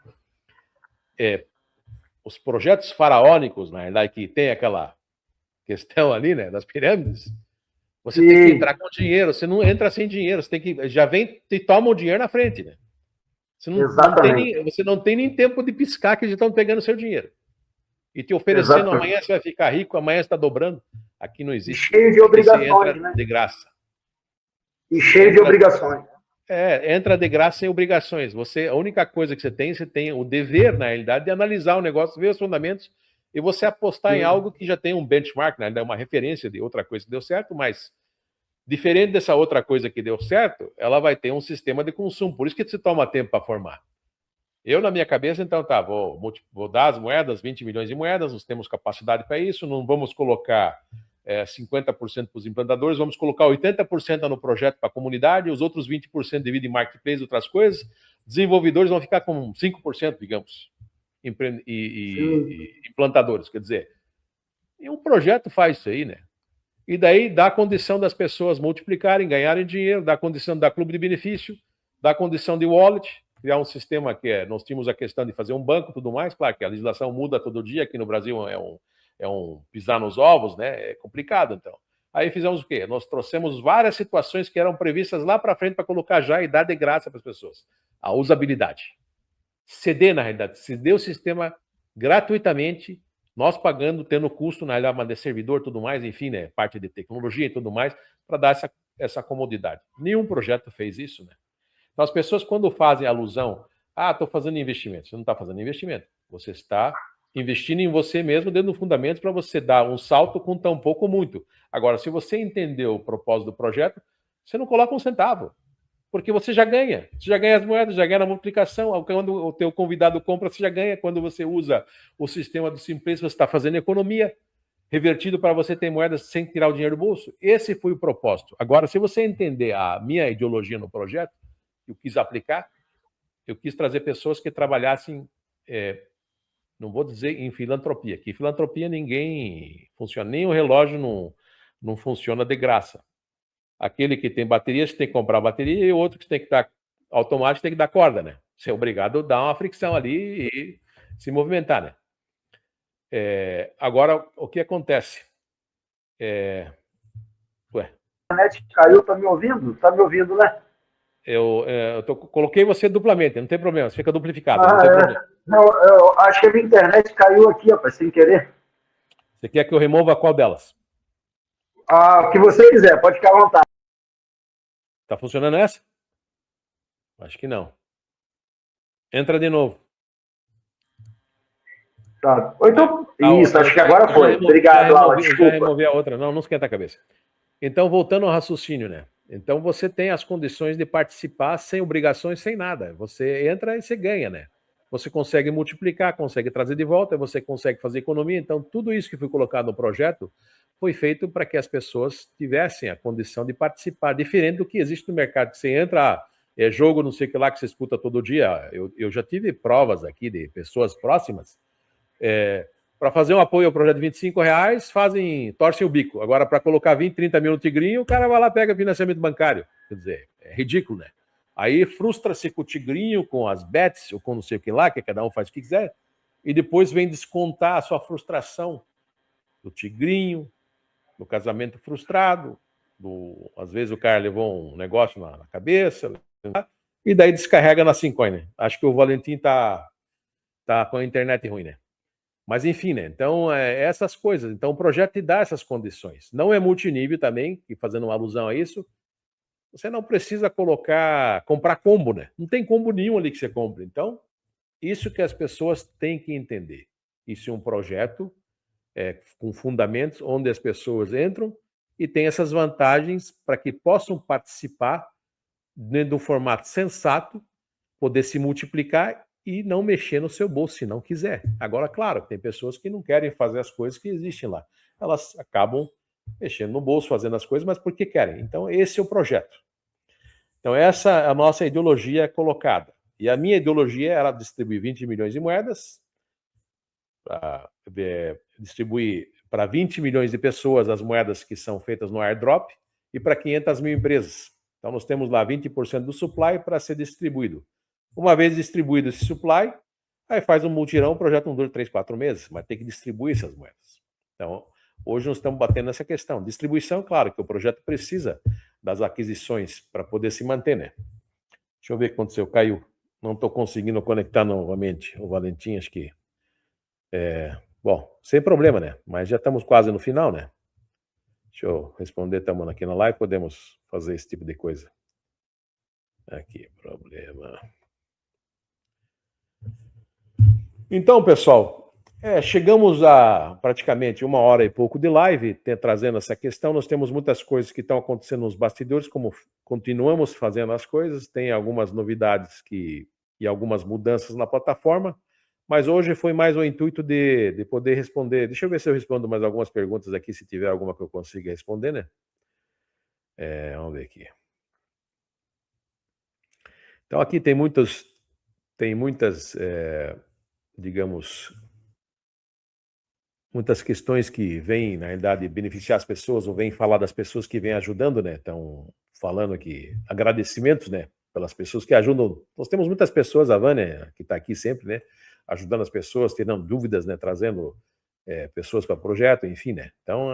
os projetos faraônicos, na verdade, que tem aquela questão ali, né, das pirâmides, você tem que entrar com dinheiro, você não entra sem dinheiro, você tem que, já vem e toma o dinheiro na frente, né? Você não tem nem tempo de piscar que eles estão pegando seu dinheiro. E te oferecendo amanhã você vai ficar rico, amanhã você está dobrando. Aqui não existe. Cheio de obrigações, você entra, né? De graça. E cheio de obrigações. Entra de graça sem obrigações. A única coisa que você tem o dever, na realidade, de analisar o negócio, ver os fundamentos e você apostar em algo que já tem um benchmark, né? Uma referência de outra coisa que deu certo, mas diferente dessa outra coisa que deu certo, ela vai ter um sistema de consumo. Por isso que se toma tempo para formar. Eu, na minha cabeça, então, vou dar as moedas, 20 milhões de moedas, nós temos capacidade para isso, não vamos colocar 50% para os implantadores, vamos colocar 80% no projeto para a comunidade, os outros 20% divide em marketplace e outras coisas, desenvolvedores vão ficar com 5%, digamos, e implantadores, quer dizer, e um projeto faz isso aí, né? E daí dá a condição das pessoas multiplicarem, ganharem dinheiro, dá a condição de dar clube de benefício, dá a condição de wallet, criar um sistema que nós tínhamos a questão de fazer um banco e tudo mais, claro que a legislação muda todo dia, aqui no Brasil é um pisar nos ovos, né? É complicado, então. Aí fizemos o quê? Nós trouxemos várias situações que eram previstas lá para frente para colocar já e dar de graça para as pessoas. A usabilidade. CD, na realidade, ceder o sistema gratuitamente, nós pagando, tendo custo, na realidade, de servidor, tudo mais, enfim, né? Parte de tecnologia e tudo mais, para dar essa comodidade. Nenhum projeto fez isso, né? Então, as pessoas, quando fazem alusão, estou fazendo investimento. Você não está fazendo investimento. Você está investindo em você mesmo, dando fundamentos para você dar um salto com tão pouco ou muito. Agora, se você entendeu o propósito do projeto, você não coloca um centavo, porque você já ganha. Você já ganha as moedas, já ganha a multiplicação. Quando o teu convidado compra, você já ganha. Quando você usa o sistema do Simples, você está fazendo economia, revertido para você ter moedas sem tirar o dinheiro do bolso. Esse foi o propósito. Agora, se você entender a minha ideologia no projeto, eu quis aplicar, eu quis trazer pessoas que trabalhassem, não vou dizer em filantropia, que filantropia ninguém funciona, nem o relógio não funciona de graça. Aquele que tem bateria, você tem que comprar bateria, e o outro que tem que estar automático tem que dar corda, né? Você é obrigado a dar uma fricção ali e se movimentar, né? Agora, o que acontece? A internet caiu, tá me ouvindo? Tá me ouvindo, né? Coloquei você duplamente, não tem problema, você fica duplificado. Não tem problema. Não, eu acho que a minha internet caiu aqui, rapaz, sem querer. Você quer que eu remova qual delas? O que você quiser, pode ficar à vontade. Tá funcionando essa? Acho que não. Entra de novo. Tá. Então, isso, acho que agora foi. Obrigado, Laura, desculpa. Já removi a outra, não esquenta a cabeça. Então, voltando ao raciocínio, né? Então, você tem as condições de participar sem obrigações, sem nada. Você entra e você ganha, né? Você consegue multiplicar, consegue trazer de volta, você consegue fazer economia. Então, tudo isso que foi colocado no projeto foi feito para que as pessoas tivessem a condição de participar, diferente do que existe no mercado, que você entra, é jogo não sei o que lá que você escuta todo dia. Eu já tive provas aqui de pessoas próximas, para fazer um apoio ao projeto de R$25, torcem o bico. Agora, para colocar 20, 30 mil no Tigrinho, o cara vai lá e pega financiamento bancário. Quer dizer, é ridículo, né? Aí frustra-se com o Tigrinho, com as bets, ou com não sei o que lá, que cada um faz o que quiser, e depois vem descontar a sua frustração do Tigrinho, do casamento frustrado, às vezes o cara levou um negócio na cabeça, e daí descarrega na Cincoin, né? Acho que o Valentim tá com a internet ruim, né? Mas enfim, né? Então, essas coisas. Então, o projeto te dá essas condições. Não é multinível também, e fazendo uma alusão a isso, você não precisa comprar combo, né? Não tem combo nenhum ali que você compre. Então, isso que as pessoas têm que entender. Isso é um projeto com fundamentos onde as pessoas entram e tem essas vantagens para que possam participar dentro de um formato sensato, poder se multiplicar e não mexer no seu bolso se não quiser. Agora, claro, tem pessoas que não querem fazer as coisas que existem lá. Elas acabam mexendo no bolso, fazendo as coisas, mas porque querem. Então, esse é o projeto. Então, essa é a nossa ideologia colocada. E a minha ideologia era distribuir 20 milhões de moedas, distribuir para 20 milhões de pessoas as moedas que são feitas no airdrop e para 500 mil empresas. Então, nós temos lá 20% do supply para ser distribuído. Uma vez distribuído esse supply, aí faz um multirão, o projeto não dura 3, 4 meses, mas tem que distribuir essas moedas. Então, hoje nós estamos batendo nessa questão. Distribuição, claro, que o projeto precisa das aquisições para poder se manter, né? Deixa eu ver o que aconteceu, caiu. Não estou conseguindo conectar novamente o Valentim, acho que... Bom, sem problema, né? Mas já estamos quase no final, né? Deixa eu responder, estamos aqui na live, podemos fazer esse tipo de coisa. Aqui, problema. Então, pessoal, chegamos a praticamente 1 hora e pouco de live, trazendo essa questão. Nós temos muitas coisas que estão acontecendo nos bastidores, como continuamos fazendo as coisas, tem algumas novidades e algumas mudanças na plataforma, mas hoje foi mais o intuito de poder responder. Deixa eu ver se eu respondo mais algumas perguntas aqui, se tiver alguma que eu consiga responder, né? Vamos ver aqui. Então, aqui tem muitas, digamos, muitas questões que vêm, na realidade, beneficiar as pessoas, ou vêm falar das pessoas que vêm ajudando, né? Estão falando aqui, agradecimentos, né? Pelas pessoas que ajudam. Nós temos muitas pessoas, a Vânia, que está aqui sempre, né? Ajudando as pessoas, tirando dúvidas, né? Trazendo pessoas para o projeto, enfim, né? Então,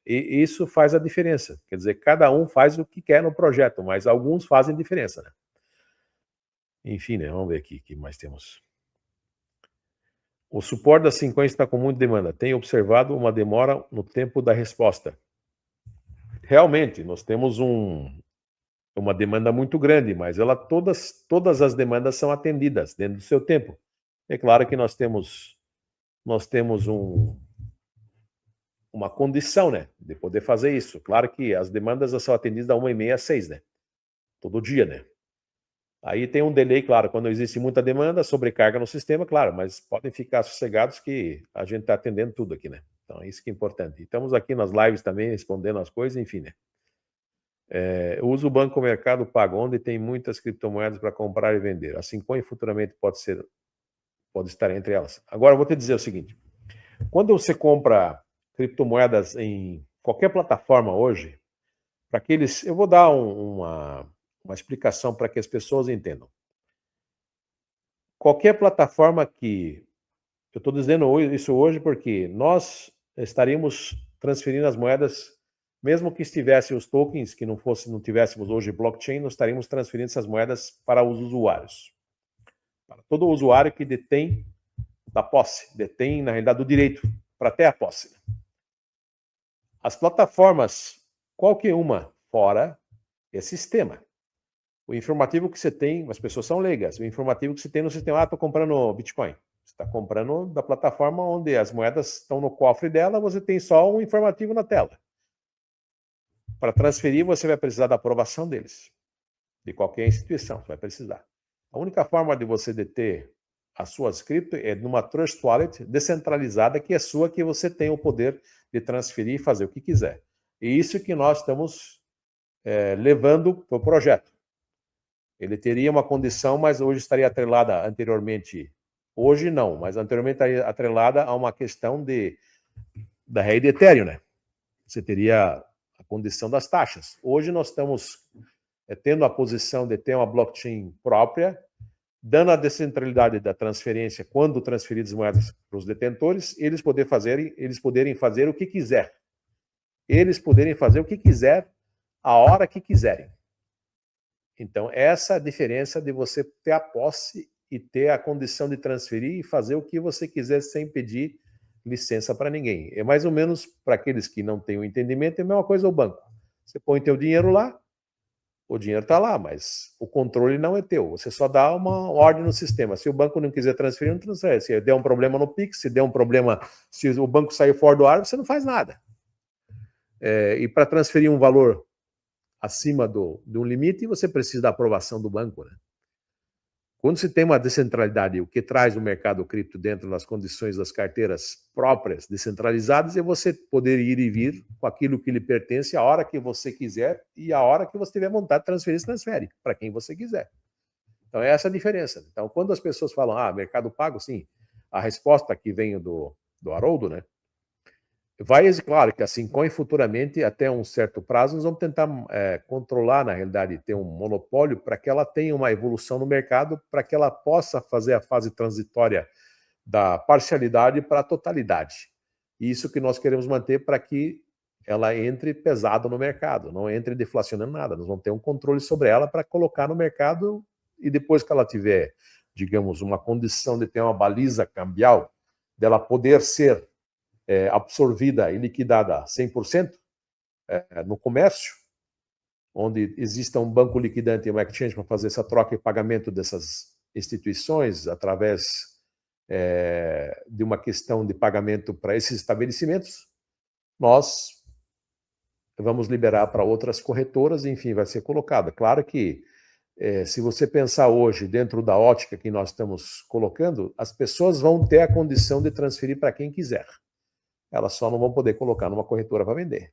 e isso faz a diferença. Quer dizer, cada um faz o que quer no projeto, mas alguns fazem diferença, né? Enfim, né? Vamos ver aqui o que mais temos. O suporte da 50 está com muita demanda. Tenho observado uma demora no tempo da resposta. Realmente, nós temos uma demanda muito grande, mas todas as demandas são atendidas dentro do seu tempo. É claro que nós temos uma condição, né, de poder fazer isso. Claro que as demandas são atendidas da 1h30 às 6, né? Todo dia, né? Aí tem um delay, claro, quando existe muita demanda, sobrecarga no sistema, claro, mas podem ficar sossegados que a gente está atendendo tudo aqui, né? Então, isso que é importante. E estamos aqui nas lives também, respondendo as coisas, enfim, né? Eu uso o Banco Mercado Pago, onde tem muitas criptomoedas para comprar e vender. A Simcoin futuramente pode estar entre elas. Agora, eu vou te dizer o seguinte. Quando você compra criptomoedas em qualquer plataforma hoje, para aqueles... Eu vou dar uma explicação para que as pessoas entendam. Qualquer plataforma que... Eu estou dizendo isso hoje porque nós estaríamos transferindo as moedas, mesmo que estivessem os tokens, que não tivéssemos hoje blockchain, nós estaríamos transferindo essas moedas para os usuários. Para todo usuário que detém da posse, detém, na realidade, do direito para ter a posse. As plataformas, qualquer uma fora esse sistema. O informativo que você tem, as pessoas são leigas, o informativo que você tem no sistema, estou comprando Bitcoin. Você está comprando da plataforma onde as moedas estão no cofre dela, você tem só um informativo na tela. Para transferir, você vai precisar da aprovação deles. De qualquer instituição, você vai precisar. A única forma de você deter as suas cripto é numa Trust Wallet descentralizada, que é sua, que você tem o poder de transferir e fazer o que quiser. E isso que nós estamos levando para o projeto. Ele teria uma condição, mas hoje estaria atrelada anteriormente. Hoje não, mas anteriormente estaria atrelada a uma questão da rede Ethereum, né? Você teria a condição das taxas. Hoje nós estamos tendo a posição de ter uma blockchain própria, dando a descentralidade da transferência quando transferidas moedas para os detentores, eles poderem fazer o que quiser. Eles poderem fazer o que quiser, a hora que quiserem. Então, essa é a diferença de você ter a posse e ter a condição de transferir e fazer o que você quiser sem pedir licença para ninguém. É mais ou menos, para aqueles que não têm o entendimento, é a mesma coisa o banco. Você põe teu dinheiro lá, o dinheiro está lá, mas o controle não é teu. Você só dá uma ordem no sistema. Se o banco não quiser transferir, não transfere. Se der um problema no Pix, se der um problema, se o banco sair fora do ar, você não faz nada. E para transferir um valor acima de um limite, você precisa da aprovação do banco, né? Quando se tem uma descentralidade, o que traz o mercado cripto dentro das condições das carteiras próprias, descentralizadas, é você poder ir e vir com aquilo que lhe pertence a hora que você quiser e a hora que você tiver vontade de transferir, transfere para quem você quiser. Então, é essa a diferença. Então, quando as pessoas falam, mercado pago, sim, a resposta que vem do Haroldo, né? claro que assim, futuramente, até um certo prazo, nós vamos tentar controlar, na realidade, ter um monopólio para que ela tenha uma evolução no mercado, para que ela possa fazer a fase transitória da parcialidade para a totalidade. Isso que nós queremos manter para que ela entre pesada no mercado, não entre deflacionando nada. Nós vamos ter um controle sobre ela para colocar no mercado e depois que ela tiver, digamos, uma condição de ter uma baliza cambial, dela poder ser absorvida e liquidada 100% no comércio, onde exista um banco liquidante e uma exchange para fazer essa troca e pagamento dessas instituições através de uma questão de pagamento para esses estabelecimentos, nós vamos liberar para outras corretoras, enfim, vai ser colocada. Claro que, se você pensar hoje dentro da ótica que nós estamos colocando, as pessoas vão ter a condição de transferir para quem quiser. Elas só não vão poder colocar numa corretora para vender.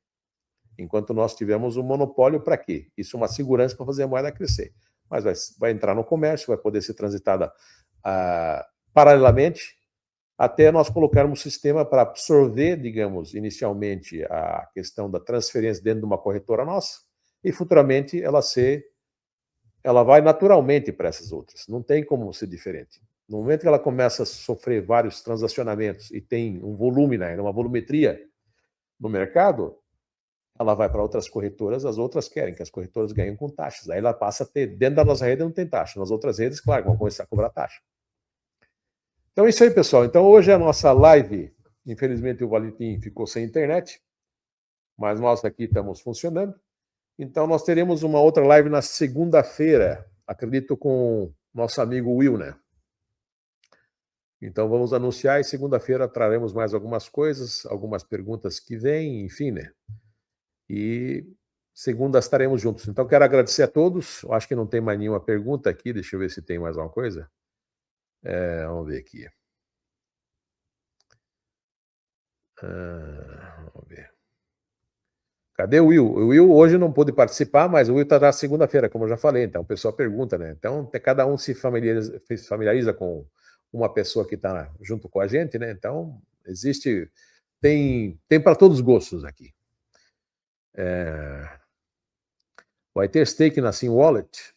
Enquanto nós tivermos um monopólio, para quê? Isso é uma segurança para fazer a moeda crescer. Mas vai entrar no comércio, vai poder ser transitada paralelamente, até nós colocarmos um sistema para absorver, digamos, inicialmente a questão da transferência dentro de uma corretora nossa, e futuramente ela vai naturalmente para essas outras. Não tem como ser diferente. No momento que ela começa a sofrer vários transacionamentos e tem um volume, né, uma volumetria no mercado, ela vai para outras corretoras, as outras querem que as corretoras ganhem com taxas. Aí ela passa a ter, dentro da nossa rede não tem taxa, nas outras redes, claro, vão começar a cobrar taxa. Então é isso aí, pessoal. Então hoje a nossa live, infelizmente o Valentim ficou sem internet, mas nós aqui estamos funcionando. Então nós teremos uma outra live na segunda-feira, acredito com nosso amigo Will, né? Então vamos anunciar e segunda-feira traremos mais algumas coisas, algumas perguntas que vêm, enfim, né? E segunda estaremos juntos. Então quero agradecer a todos. Eu acho que não tem mais nenhuma pergunta aqui. Deixa eu ver se tem mais alguma coisa. Vamos ver aqui. Vamos ver. Cadê o Will? O Will hoje não pôde participar, mas o Will está na segunda-feira, como eu já falei. Então o pessoal pergunta, né? Então cada um se familiariza com uma pessoa que está junto com a gente, né? Então tem para todos os gostos aqui. Vai ter stake na Sim Wallet.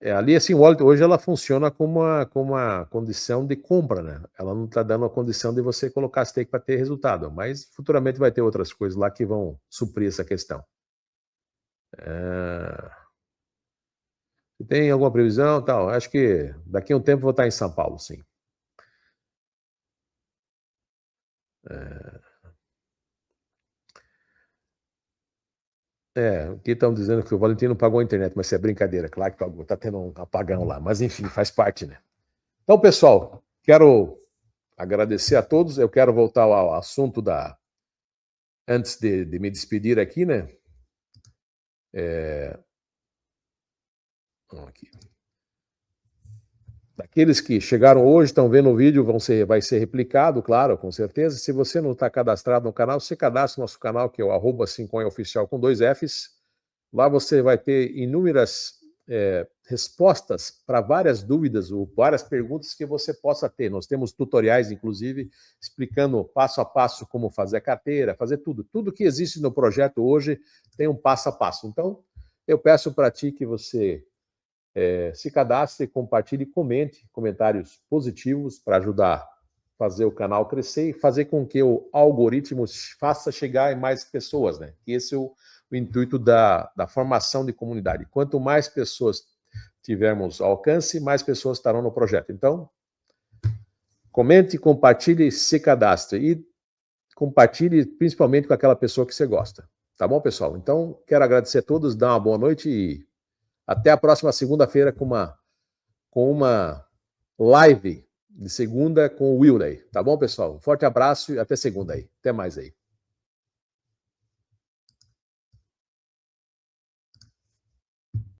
Ali a Sim Wallet hoje ela funciona como uma condição de compra, né? Ela não está dando a condição de você colocar stake para ter resultado, mas futuramente vai ter outras coisas lá que vão suprir essa questão. Tem alguma previsão? Tal? Acho que daqui a um tempo vou estar em São Paulo, sim. Aqui estão dizendo que o Valentim não pagou a internet, mas isso é brincadeira, claro que pagou, está tendo um apagão lá, mas enfim, faz parte, né? Então, pessoal, quero agradecer a todos, eu quero voltar ao assunto antes de me despedir aqui, né? Vamos aqui. Daqueles que chegaram hoje, estão vendo o vídeo, vai ser replicado, claro, com certeza. Se você não está cadastrado no canal, você cadastra no nosso canal, que é o @simcoinoficial com 2 Fs. Lá você vai ter inúmeras respostas para várias dúvidas ou várias perguntas que você possa ter. Nós temos tutoriais, inclusive, explicando passo a passo como fazer a carteira, fazer tudo. Tudo que existe no projeto hoje tem um passo a passo. Então, eu peço para ti que você se cadastre, compartilhe e comente comentários positivos para ajudar a fazer o canal crescer e fazer com que o algoritmo faça chegar em mais pessoas, né? E esse é o intuito da formação de comunidade. Quanto mais pessoas tivermos alcance, mais pessoas estarão no projeto. Então, comente, compartilhe, se cadastre e compartilhe principalmente com aquela pessoa que você gosta. Tá bom, pessoal? Então, quero agradecer a todos, dar uma boa noite e até a próxima segunda-feira com uma live de segunda com o Will aí. Tá bom, pessoal? Um forte abraço e até segunda aí. Até mais aí.